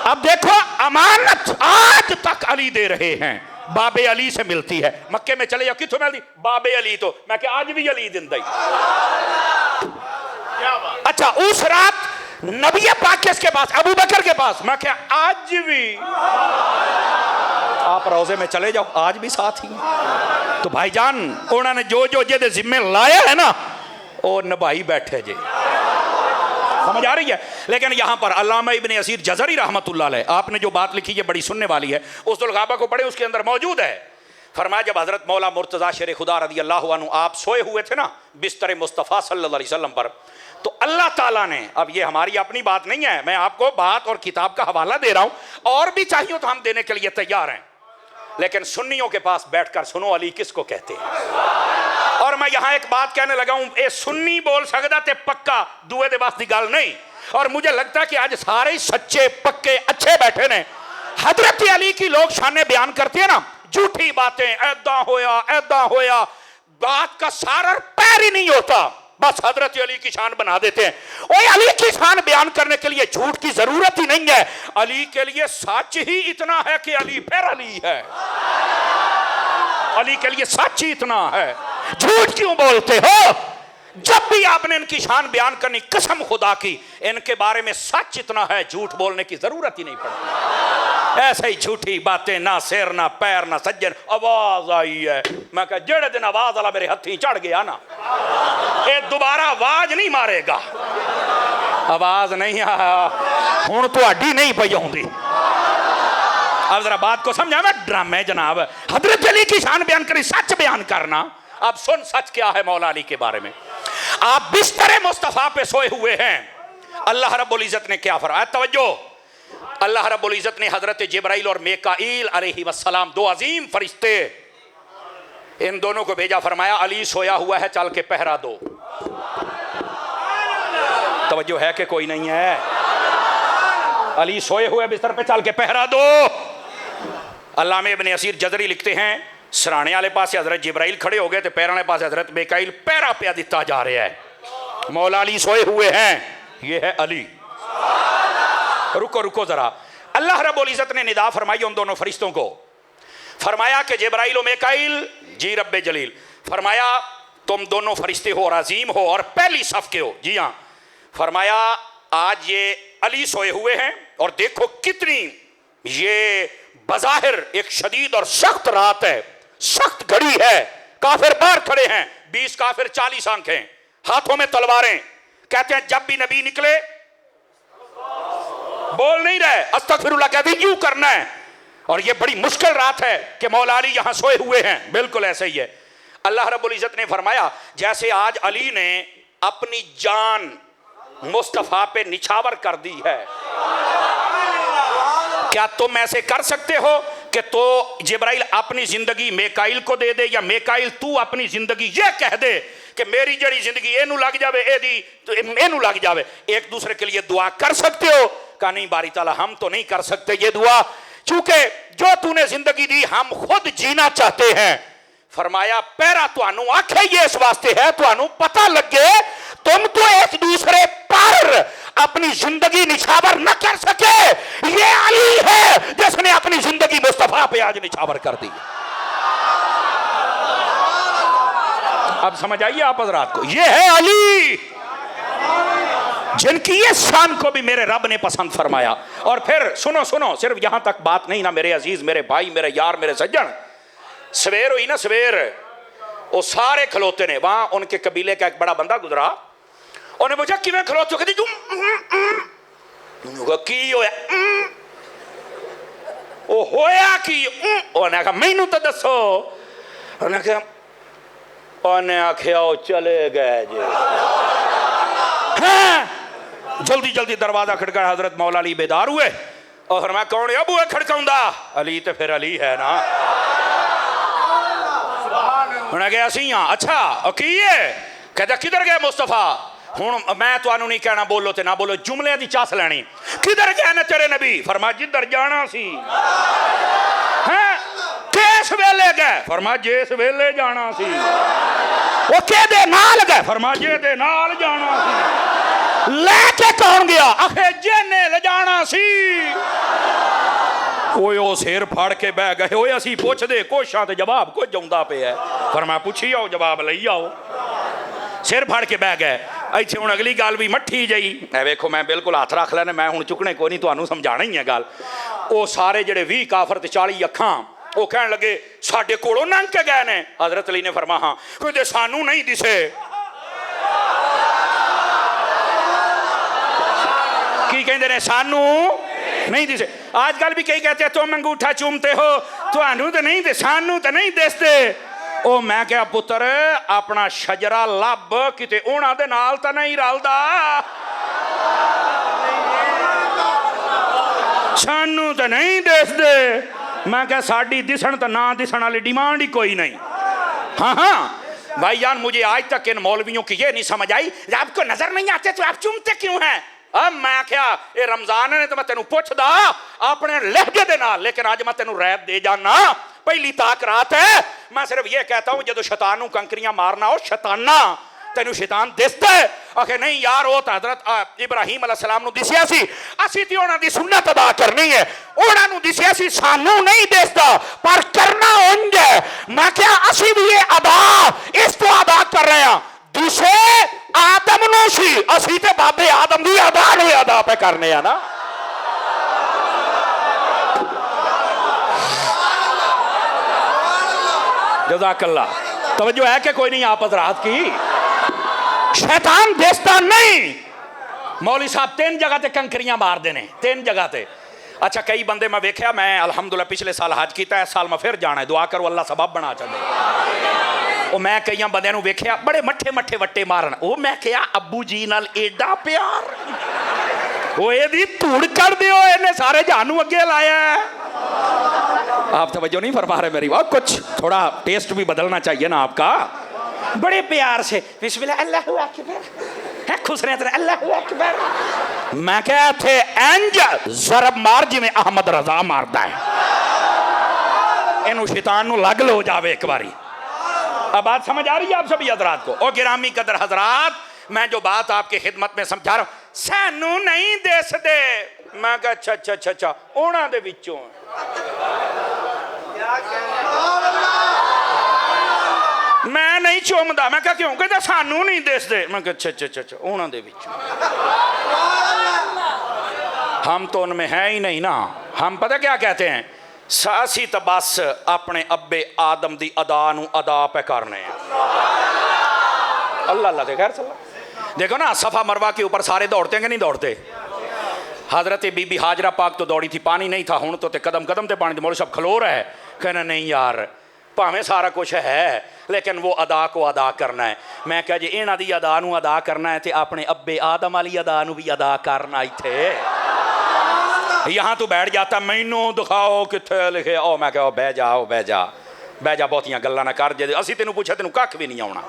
अब देखो, अमानत आज तक अली दे रहे हैं, बाबे अली से मिलती है। मक्के में चले जाओ, कितों मिलती? बाबे अली। तो मैं क्या आज भी अली दिन दई। अच्छा, उस रात नबी पाक के पास, अबू बकर के पास, मैं क्या आज भी? आप रोजे में चले जाओ, आज भी साथ ही। तो भाईजान उन्होंने जो जो जे जिम्मे लाया है ना, वो निभाई बैठे जे। समझ आ रही है? लेकिन यहाँ पर अल्लामा इब्ने असीर जज़री रहमतुल्लाह अलैह, आपने जो बात लिखी है बड़ी सुनने वाली है। उसदुल गाबा को पढ़े, उसके अंदर मौजूद है। फरमाया जब हजरत मौला मुर्तज़ा शेर खुदा रज़ी अल्लाहु अन्हु आप सोए हुए थे ना बिस्तर मुस्तफ़ा सल्लल्लाहु अलैहि वसल्लम पर, तो अल्लाह ताला ने, अब ये हमारी अपनी बात नहीं है, मैं आपको बात और किताब का हवाला दे रहा हूँ, और भी चाहिए तो हम देने के लिए तैयार हैं, लेकिन सुन्नियों के पास बैठकर सुनो अली किसको कहते हैं। और मैं यहां एक बात कहने लगा हूं, ए सुन्नी बोल सकदा ते पक्का दुए दे वास्ते गल नहीं। और मुझे लगता है कि आज सारे सच्चे पक्के अच्छे बैठे ने। हजरत अली की लोग शाने बयान करते हैं ना, झूठी बातें, ऐदा होया, बात का सार और पैर ही नहीं होता, बस हजरत अली की शान बना देते हैं। ओए अली की शान बयान करने के लिए झूठ की जरूरत ही नहीं है। अली के लिए सच ही इतना है कि अली फिर अली है। अली के लिए सच ही इतना है, झूठ क्यों बोलते हो? जब भी आपने इनकी शान बयान करनी, कसम खुदा की, इनके बारे में सच इतना है, झूठ बोलने की जरूरत ही नहीं पड़ती। ऐसे ही झूठी बातें, ना सिर ना पैर ना सज्जन। आवाज आई है, मैं कह जेड़े दिन आवाज वाला मेरे हथी चढ़ गया ना, ये दोबारा आवाज नहीं मारेगा। आवाज नहीं आया हूं तुहाडी नहीं पई आउंदी। अब जरा बात को समझा, मैं ड्रामे जनाब हजरत अली की शान बयान करी, सच बयान करना। अब सुन सच क्या है मौला अली के बारे में। आप बिस्तर मुस्तफा पे सोए हुए हैं, अल्लाह रब्बुल इज्जत ने क्या फरमाया, तवज्जो। अल्लाह रब्बुल इज्जत ने हजरत जिब्राइल और मीकाईल अलैहिस्सलाम, दो अजीम फरिश्ते, इन दोनों को भेजा। फरमाया अली सोया हुआ है, चल के पहरा दो। तवज्जो है कि कोई नहीं है? अली सोए हुए बिस्तर पे, चल के पहरा दो। अल्लामा इब्ने असीर जज़री लिखते हैं, सराने वाले पास हजरत जिब्राइल खड़े हो गए, तो पैर वाले पास हजरत मीकाईल पैरा पे दिता जा रहा है। मौला अली सोए हुए हैं, ये है अली। रुको रुको जरा, अल्लाह रब्बुल इज्जत ने निदा फरमाई उन दोनों फरिश्तों को। फरमाया कि जिब्राइल और मीकाईल, जी रब्बे जलील, फरमाया तुम दोनों फरिश्ते हो और अजीम हो और पहली सफ के हो। जी हाँ। फरमाया आज ये अली सोए हुए हैं, और देखो कितनी ये बज़ाहिर एक शदीद और सख्त रात है, सख्त घड़ी है, काफिर बाहर खड़े हैं, 20 काफिर 40 आंखें, हाथों में तलवारें। कहते हैं जब भी नबी निकले बोल नहीं रहे, अस्तगफिरुल्लाह कहते यूं करना है। और ये बड़ी मुश्किल रात है कि मौला अली यहां सोए हुए हैं, बिल्कुल ऐसे ही है। अल्लाह रब्बुल इज्जत ने फरमाया जैसे आज अली ने अपनी जान मुस्तफा पे निछावर कर दी है, क्या तुम ऐसे कर सकते हो कि तो जिब्राइल अपनी जिंदगी मीकाईल को दे दे, या मीकाईल तू अपनी जिंदगी ये कह दे कि मेरी जड़ी जिंदगी एनू लग जावे, एदी तो एनू लग जावे, एक दूसरे के लिए दुआ कर सकते हो? कहा नहीं बारी ताला, हम तो नहीं कर सकते ये दुआ, क्योंकि जो तूने जिंदगी दी हम खुद जीना चाहते हैं। फरमाया पैरा तुहानू आखे ये इस वास्ते है, तुहानू पता लगे तुम तो एक दूसरे पर अपनी जिंदगी निछावर न कर सके, ये अली है जिसने अपनी जिंदगी मुस्तफा पे आज निछावर कर दी। अब समझ आइए आप हजरात को, ये है अली जिनकी ये शान को भी मेरे रब ने पसंद फरमाया। और फिर सुनो सुनो, सिर्फ यहां तक बात नहीं ना मेरे अजीज, मेरे भाई, मेरे यार, मेरे सज्जन, सवेर हुई ना सवेर, वो सारे खलोते ने। वहां उनके कबीले का एक बड़ा बंदा गुजरा, उन्हें पूछा किवें खलोते हो? कहती तू की होया? ओ होया की? उन्हें कहा मैनू तो दसो। उन्हें आख्या वो चले गए जी। हैं जल्दी जल्दी दरवाजा खड़का, हजरत मौला अली बेदार हुए और मैं कौन है? अबू है खड़काउंदा? अली तो फिर अली है ना। उन्हें गया सी हाँ। अच्छा की है? कहता किधर गए मुस्तफा? हूँ मैं तुहानू नहीं कहना बोलो ते ना बोलो, जुमले की चस लैनी। किधर गए ने तेरे नबी? फरमा जिधर जाना सी। हैं किस वेले गए? फरमा जिस वेले जाना सी। वो केदे नाल गए? फरमा जे दे नाल जाना सी। लेके कौन गया? आखे जेने ले जाना सी। ओए ओ सिर फाड़ के बह गए। ओए असी पुछदे कोशां ते जवाब कुछ आउंदा पिया। फरमा पुछी आओ जवाब लई आओ। सिर फाड़ के बह गए। इत्थे हुण अगली गल भी मट्ठी जई। ए वेखो मैं बिल्कुल हथ रख लेने, मैं हुण चुकने कोई नहीं, तुहानू समझाना ही है गल। वो सारे जेडे 20 काफर ते 40 अखां वो कहन लगे साडे कोलों लंघ के गए ने। हजरत अली ने फरमा हाँ। कहते सानू नहीं दिसे। की कहते ने? सानू नहीं दिसे। आजकल भी कई कहते हैं तुम अंगूठा चूमते हो, तुहानू तो नहीं दे, सानू तो नहीं दिसते। ओ मैं क्या पुत्र अपना शजरा लभ, किते उन्हां दे नाल तां नहीं रलदा। सानू तो नहीं दिसदे। मैं क्या साडी दिसण तो ना दिसण वाली डिमांड ही कोई नहीं। हाँ हाँ भाईजान, मुझे आज तक इन मौलवियों की ये नहीं समझ आई, आपको नजर नहीं आते तो आप चूमते क्यों हैं? अब मैं क्या ये रमजान ने तो मैं तेनू पुछदा अपने लहजे दे नाल, लेकिन आज मैं तेनू रैब दे जाना। पहली ताक रात है। मैं सिर्फ ये कहता हूं जो शैतान नू कंकरियां मारना हो शैताना, तेनू शैतान दिसदा है? आखे नहीं यार वो तो हजरत इब्राहिम अलैहिस्सलाम नू दिसिया सी, असी ते उन्हां दी सुन्नत अदा करनी है। उन्हां नू दिसिया सी, सानू नहीं दिसदा पर करना उंज है। मैं क्या असी भी ये अदा इस तो अदा कर रहे हैं। दूसरे आदम नू सी, असी ते बाबे आदम दी अदा नू अदा पे करने हैं ना। जज़ाकल्लाह। तवज्जो है कि कोई नहीं आप हज़रात की? शैतान दिसदा नहीं। मौली साहब 3 जगह ते कंकरियां मार देने, 3 जगह ते। अच्छा कई बंदे मैं वेख्या, मैं अल्हम्दुलिल्लाह पिछले साल हज किया, इस साल मैं फिर जाना है, दुआ करो अल्लाह सबब बना चले। मैं कई बंदे वेख्या बड़े मट्ठे मट्ठे वट्टे मारन। वो मैं क्या अब्बू जी नाल एडा प्यार, वो एदी धूड़ कर दियो, इन्हें सारे जानू अगे लाया। आप तवज्जो नहीं फरमा रहे मेरी बात, कुछ थोड़ा टेस्ट भी बदलना चाहिए ना आपका। बड़े प्यार से बिस्मिल्लाह अल्लाहु अकबर है, खुश रहते रहे अल्लाहु अकबर। मैं क्या थे इंज जरब मार जिवें अहमद रजा मारदा है। इनू शैतान नू लग लो जावे एक बारी। अब बात समझ आ रही है आप सभी हजरात को? ओ गिरामी कदर हजरात, मैं जो बात आपके खिदमत में समझा रहा हूं, सानू नहीं दिसदे। मैं कहा अच्छा अच्छा अच्छा अच्छा उन्हां दे विचों मैं नहीं चुमदा। मैं कहा क्यों? कहता सानू नहीं दिसदे। मैं कहा अच्छा अच्छा अच्छा उन्हां दे विचों। हम तो उनमें है ही नहीं ना। हम पता क्या कहते हैं, सासी तो बस अपने अब्बे आदम दी अदा नू अदा पे करने हैं। अल्लाह अल्लाह के खैर सल्ला। देखो ना सफ़ा मरवा के ऊपर सारे दौड़ते हैं कि नहीं दौड़ते? हजरत बीबी हाजरा पाक तो दौड़ी थी, पानी नहीं था, हूँ तो कदम कदम ते पानी। मौलवी साहब खलो रहा है, कहना नहीं यार भावें सारा कुछ है लेकिन वो अदा को अदा करना है। मैं कहा जी इन्हां दी अदा नू अदा करना है तो अपने अब्बे आदम वाली अदा नू भी अदा करना। इत्थे यहाँ तू बैठ जाता, मैनू दिखाओ कित्थे लिखे। ओ मैं कहा बह जाओ बह जा बह जा, बहुतियां गल्लां ना कर। जे असी तेनू पूछा तेनू कख भी नहीं आना।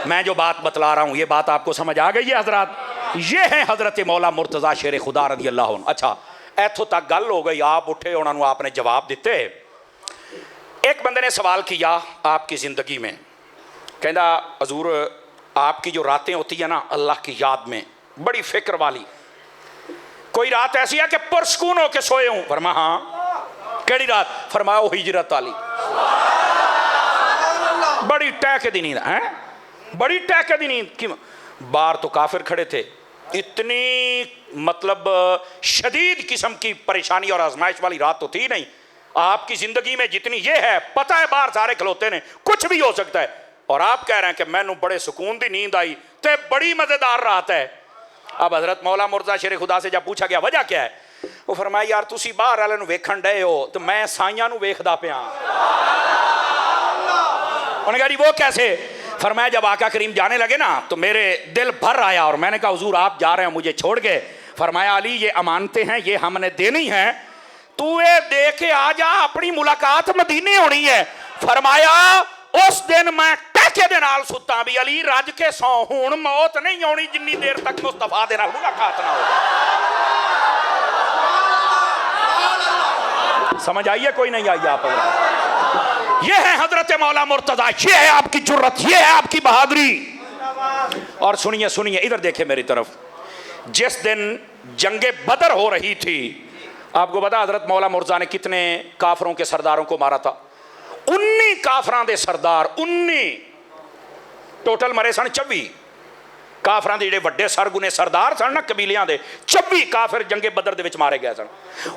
मैं जो बात बतला रहा हूँ ये बात आपको समझ आ गई है हजरत? ये है हजरत मौला मुर्तज़ा शेर खुदा रज़ी अल्लाह अन्हु। अच्छा इत्थों तक गल हो गई, आप उठे, उन्होंने आपने जवाब दिते। एक बंदे ने सवाल किया आपकी ज़िंदगी में, कहता हजूर आपकी जो रातें होती है ना अल्लाह की याद में बड़ी फिक्र वाली, कोई रात ऐसी है कि पुरसकून होके सोए हूँ? फरमा हाँ। केड़ी रात? फरमाया वो हिजरत वाली। बड़ी टहके दी नींद है, बड़ी टहके दी नींद। क्यों? बाहर तो काफिर खड़े थे, इतनी मतलब शदीद किस्म की परेशानी और आजमाइश वाली रात तो थी नहीं। आपकी जिंदगी में जितनी ये है, पता है बाहर सारे खलोते ने, कुछ भी हो सकता है। और आप कह रहे हैं कि मैनू बड़े सुकून की नींद आई, तो बड़ी मज़ेदार रात है। अब हज़रत मौला मुर्तज़ा शेर खुदा से जब पूछा गया वजह क्या है, वो फरमाया यार तुसी बाहर वाले नूं वेखण डए हो तो मैं साइयां नूं वेखदा पिया। उन्होंने कहा जी वो कैसे? फरमाया जब आका करीम जाने लगे ना तो मेरे दिल भर आया और मैंने कहा हुजूर आप जा रहे हैं मुझे छोड़ के। फरमाया अली ये अमानते हैं, ये हमने देनी है, तू ये दे के आ जा, अपनी मुलाकात मदीने होनी है। फरमाया उस दिन मैं टैके दे नाल सुता भी अली रज के सौ हुण मौत नहीं आनी जिन्नी देर तक मुस्तफा दे नाल मुलाकात ना हो। समझ आइए कोई नहीं आई आप? ये है हजरत मौला मुर्तजा, ये है आपकी जुर्रत, ये है आपकी बहादुरी। और सुनिए सुनिए इधर देखे मेरी तरफ, जिस दिन जंगे बदर हो रही थी आपको पता हजरत मौला मुर्तजा ने कितने काफरों के सरदारों को मारा था? 19 काफरां दे सरदार, 19 टोटल मरे सन। 24 काफरां दे जिहड़े वड्डे सरगुने सरदार सन ना कबीलियां दे, 24 काफिर जंगे बदर दे विच मारे गए सन।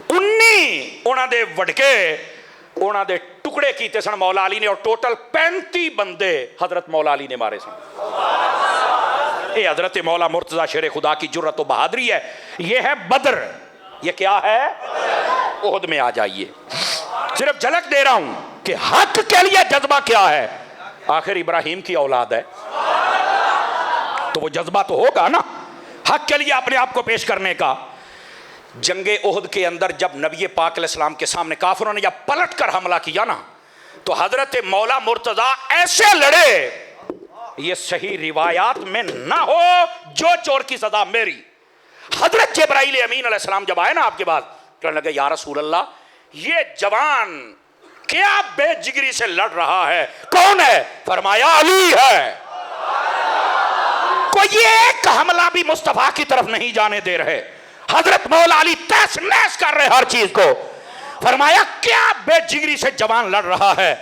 19 उन्हां दे वडके उन्हां दे टुकड़े कीते सन मौला अली ने, और टोटल 35 बंदे हजरत मौला अली ने मारे सन। ये हजरत मौला मुर्तजा शेर खुदा की जुर्रत व बहादुरी है। ये है बदर। ये क्या है? ओहद में आ जाइए, सिर्फ झलक दे रहा हूं कि हक के लिए जज्बा क्या है। आखिर इब्राहिम की औलाद है तो वो जज्बा तो होगा ना हक के लिए अपने आप को पेश करने का। जंगे ओहद के अंदर जब नबी पाक अलैहिस्सलाम के सामने काफिरों ने जब पलट कर हमला किया ना तो हजरत मौला मुर्तजा ऐसे लड़े, ये सही रिवायात में ना हो जो चोर की सजा मेरी। हजरत जिब्राइल अमीन अलैहिस्सलाम जब आए ना आपके बाद, कहने लगे या रसूल अल्लाह ये जवान क्या बेजिगरी से लड़ रहा है, कौन है? फरमाया अली है। कोई एक हमला भी मुस्तफा की तरफ नहीं जाने दे रहे। हजरत मौला अली तहस नहस कर रहे हर चीज को। फरमाया क्या बेजिगरी से जवान लड़ रहा है,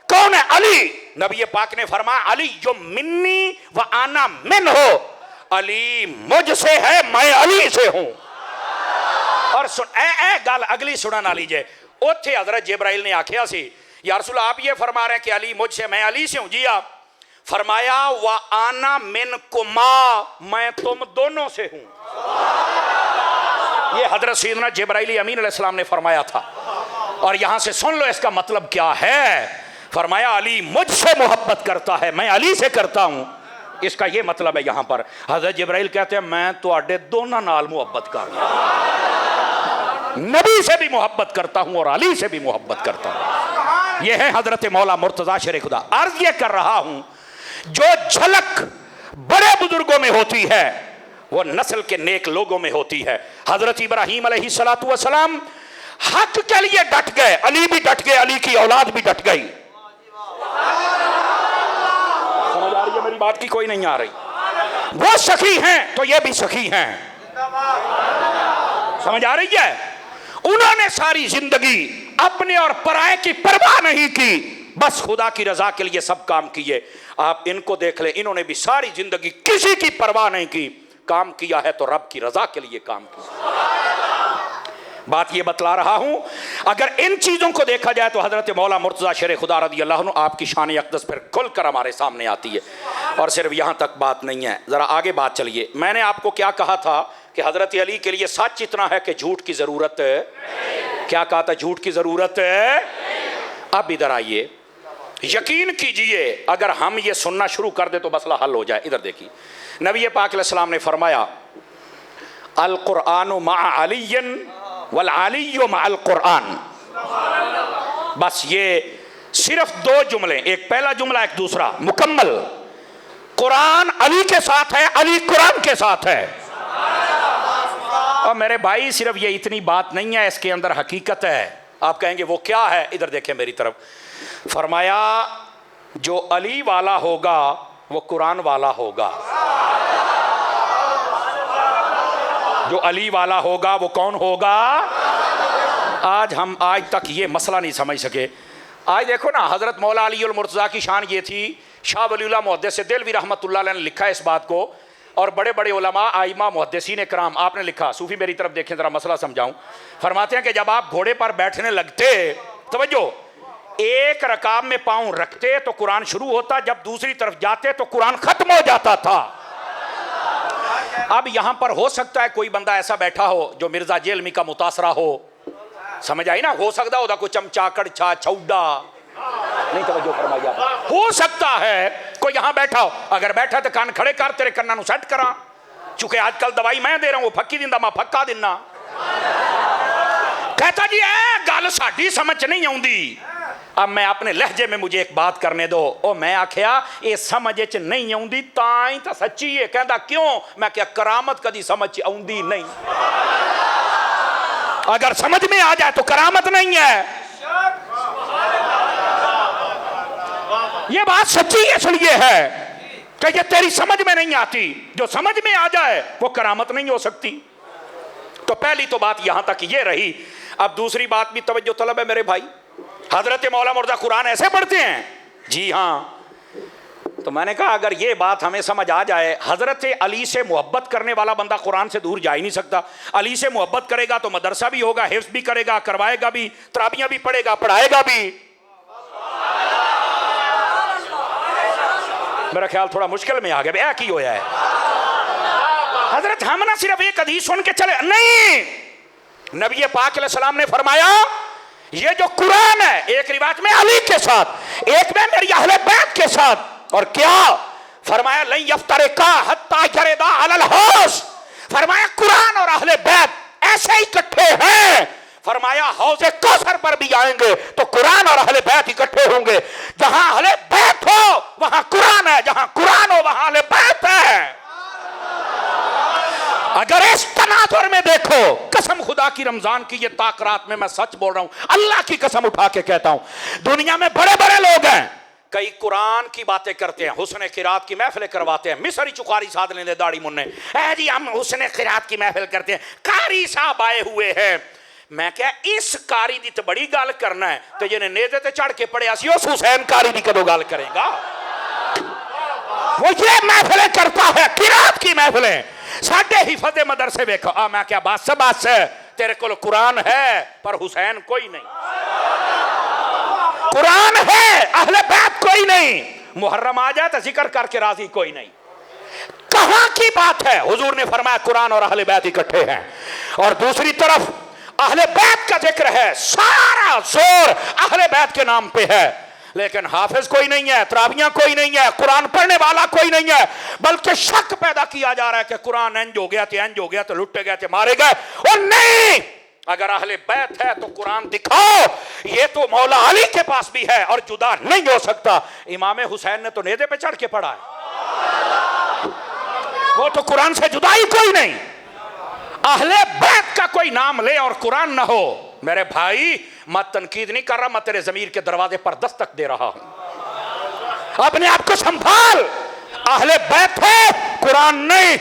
कौन है? अली। नबी पाक ने फरमाया अली जो मिन्नी व आना मिन हो, अली मुझसे है मैं अली से हूं। और सुन ए गल अगली सुनन वाली जे, उत्थे हजरत जिब्राइल ने आखिया सी या रसूल आप ये फरमा रहे हैं कि अली मुझसे, मैं अली से हूं जी। आप फरमाया व आना मिन कुमा, मैं तुम दोनों से हूं। ये हजरत सैयदना जिब्राइल अमीन अलैहिस्सलाम ने फरमाया था। और यहां से सुन लो इसका मतलब क्या है। फरमाया अली मुझसे मोहब्बत करता है, मैं अली से करता हूं। इसका ये मतलब है यहां पर हजरत जिब्राइल कहते हैं मैं तुहाडे दोनों नाल मोहब्बत करता हूं, नबी से भी मोहब्बत करता हूं और अली से भी मोहब्बत करता हूं। यह है हजरत मौला मुर्तजा शेर खुदा। अर्ज ये कर रहा हूं जो झलक बड़े बुजुर्गों में होती है वो नस्ल के नेक लोगों में होती है। हजरत इब्राहीम अलैहिस्सलातु वस्सलाम हक के लिए डट गए, अली भी डट गए, अली की औलाद भी डट गई। समझ आ रही है मेरी बात की? कोई नहीं आ रही? वो सखी हैं तो ये भी सखी हैं। समझ आ रही है? उन्होंने सारी जिंदगी अपने और पराये की परवाह नहीं की, बस खुदा की रजा के लिए सब काम किए। आप इनको देख ले, इन्होंने भी सारी जिंदगी किसी की परवाह नहीं की, काम किया है तो रब की रजा के लिए काम किया। बात ये बतला रहा हूं, अगर इन चीजों को देखा जाए तो हजरत मौला मुर्तजा शेर खुदा रज़ी अल्लाह अन्हु आपकी शान अक़दस फिर खुलकर हमारे सामने आती है। और सिर्फ यहां तक बात नहीं है, जरा आगे बात चलिए। मैंने आपको क्या कहा था कि हजरत अली के लिए सच इतना है कि झूठ की जरूरत है। क्या कहा था? झूठ की जरूरत है। अब इधर आइए, यकीन कीजिए अगर हम ये सुनना शुरू कर दे तो मसला हल हो जाए। इधर देखिए, नबी पाक अलैहिस्सलाम ने फरमाया अल कुरान मअ अलिय्यन वल अलिय्यु मअल कुरान। बस ये सिर्फ दो जुमले, एक पहला जुमला एक दूसरा, मुकम्मल। कुरान अली के साथ है, अली कुरान के साथ है। और मेरे भाई सिर्फ ये इतनी बात नहीं है, इसके अंदर हकीकत है। आप कहेंगे वो क्या है? इधर देखें मेरी तरफ। फरमाया जो अली वाला होगा वो कुरान वाला होगा। जो अली वाला होगा वो कौन होगा? आज तक ये मसला नहीं समझ सके। आज देखो ना, हजरत मौला अली उल मुर्तज़ा की शान ये थी। शाह वलीउल्लाह मुहद्दिस देलवी रहमतुल्लाह अलैह ने लिखा है इस बात को, और बड़े बड़े उलमा आइमा मुहद्दिसीन कराम आपने लिखा। सूफी मेरी तरफ देखें, जरा मसला समझाऊं। फरमाते हैं कि जब आप घोड़े पर बैठने लगते, तवज्जो, एक रकाब में पांव रखते तो कुरान शुरू होता, जब दूसरी तरफ जाते तो कुरान खत्म हो जाता था। अब यहां पर हो सकता है कोई बंदा ऐसा बैठा हो जो मिर्जा जेलमी का मुतासरा हो, समझ आई ना, हो सकता होगा कोई चमचाकड़ छा छौडा, नहीं तवज्जो फरमाइए, हो सकता है कोई यहां बैठा हो, अगर बैठा तो कान खड़े कर, तेरे कन्ना नु सेट करा, चूंकि आजकल दवाई मैं दे रहा हूं, फक्की दिंदा मैं फक्का दिना। कहता जी ए गल साडी समझ नहीं आउंदी। अब मैं अपने लहजे में मुझे एक बात करने दो। ओ मैं आख्या ये समझ च नहीं आउंदी तां ही तो सच्ची है। कहता क्यों? मैं क्या करामत कदी समझ आउंदी नहीं, अगर समझ में आ जाए तो करामत नहीं है। ये बात सच्ची इसलिए है कि ये तेरी समझ में नहीं आती, जो समझ में आ जाए वो करामत नहीं हो सकती। तो पहली तो बात यहां तक ये रही। अब दूसरी बात भी तवज्जो तलब है मेरे भाई। हजरत मौला मुर्जा कुरान ऐसे पढ़ते हैं? जी हाँ। तो मैंने कहा अगर ये बात हमें समझ आ जाए, हजरत अली से मोहब्बत करने वाला बंदा कुरान से दूर जा ही नहीं सकता। अली से मोहब्बत करेगा तो मदरसा भी होगा, हिफ्ज़ भी करेगा, करवाएगा भी, तराबियां भी पढ़ेगा, पढ़ाएगा भी। मेरा ख्याल थोड़ा मुश्किल में आ गया, क्या की होया है हजरत। हम ना सिर्फ एक हदीस सुन के चले नहीं, नबी पाक अलैहिस्सलाम ने फरमाया ये जो कुरान है, एक रिवायत में अली के साथ, एक में मेरी अहले बैत के साथ, और क्या फरमाया लन यफ्तरिका हत्ता यरदा अलल हौस। फरमाया कुरान और अहले बैत ऐसे ही इकट्ठे हैं। फरमाया हौज़े कौसर पर भी आएंगे तो कुरान और अहले बैत इकट्ठे होंगे। जहां अहले बैत हो वहां कुरान है, जहां कुरान हो वहां अहले बैत है। अगर इस तनाजुर में देखो, कसम खुदा की रमजान की ये ताक रात में मैं सच बोल रहा हूं, अल्लाह की कसम उठा के कहता हूं, दुनिया में बड़े बड़े लोग हैं, कई कुरान की बातें करते हैं, हुस्न किरात की महफिलें करवाते हैं, मिसरी चुकारी साध लेंगे दाढ़ी मुन्ने, ऐ जी हम हुस्न किरात की महफिल करते हैं, कारी साहब आए हुए हैं। मैं क्या इस कारी दी तो बड़ी गल करना है, तो जिन्हें नेज़े ते चढ़ के पढ़िया सी उस हुसैन कारी दी कदों गल करेगा? वो ये महफिलें करता है, किरात की महफिलें। साढ़े हिफाज मदरसे देखो, मैं क्या बस बस तेरे को कुरान है पर हुसैन कोई नहीं, कुरान है अहले बैत कोई नहीं, मुहर्रम आ जाए तो जिक्र करके राजी कोई नहीं। कहां की बात है? हुजूर ने फरमाया कुरान और अहले बैत इकट्ठे हैं, और दूसरी तरफ अहले बैत का जिक्र है, सारा जोर अहले बैत के नाम पे है, लेकिन हाफिज कोई नहीं है, तराबियां कोई नहीं है, कुरान पढ़ने वाला कोई नहीं है, बल्कि शक पैदा किया जा रहा है कि कुरान इंज हो गया तो लुटे गए थे, मारे गए। और नहीं, अगर अहले बैत है तो कुरान दिखाओ। ये तो मौला अली के पास भी है और जुदा नहीं हो सकता। इमाम हुसैन ने तो नेज़े पे चढ़ के पढ़ा है, वो तो कुरान से जुदा ही कोई नहीं। अहले बैत का कोई नाम ले और कुरान ना हो, मेरे भाई मैं तनकीद नहीं कर रहा, मैं तेरे ज़मीर के दरवाजे पर दस्तक दे रहा हूं। अपने आप को संभाल। अहले बैत है कुरान नहीं,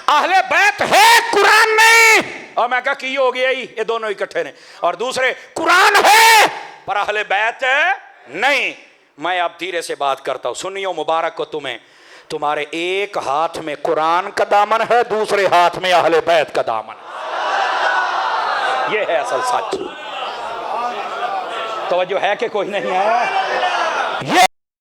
अहले बैत है कुरान नहीं। और मैं क्या की हो गया ही, ये दोनों इकट्ठे ने। और दूसरे कुरान है पर अहले बैत नहीं। मैं अब धीरे से बात करता हूं, सुनियो मुबारक को तुम्हें, तुम्हारे एक हाथ में कुरान का दामन है, दूसरे हाथ में अहले बैत का दामन है। ये है असल सच। तवज्जो है कि कोई नहीं है?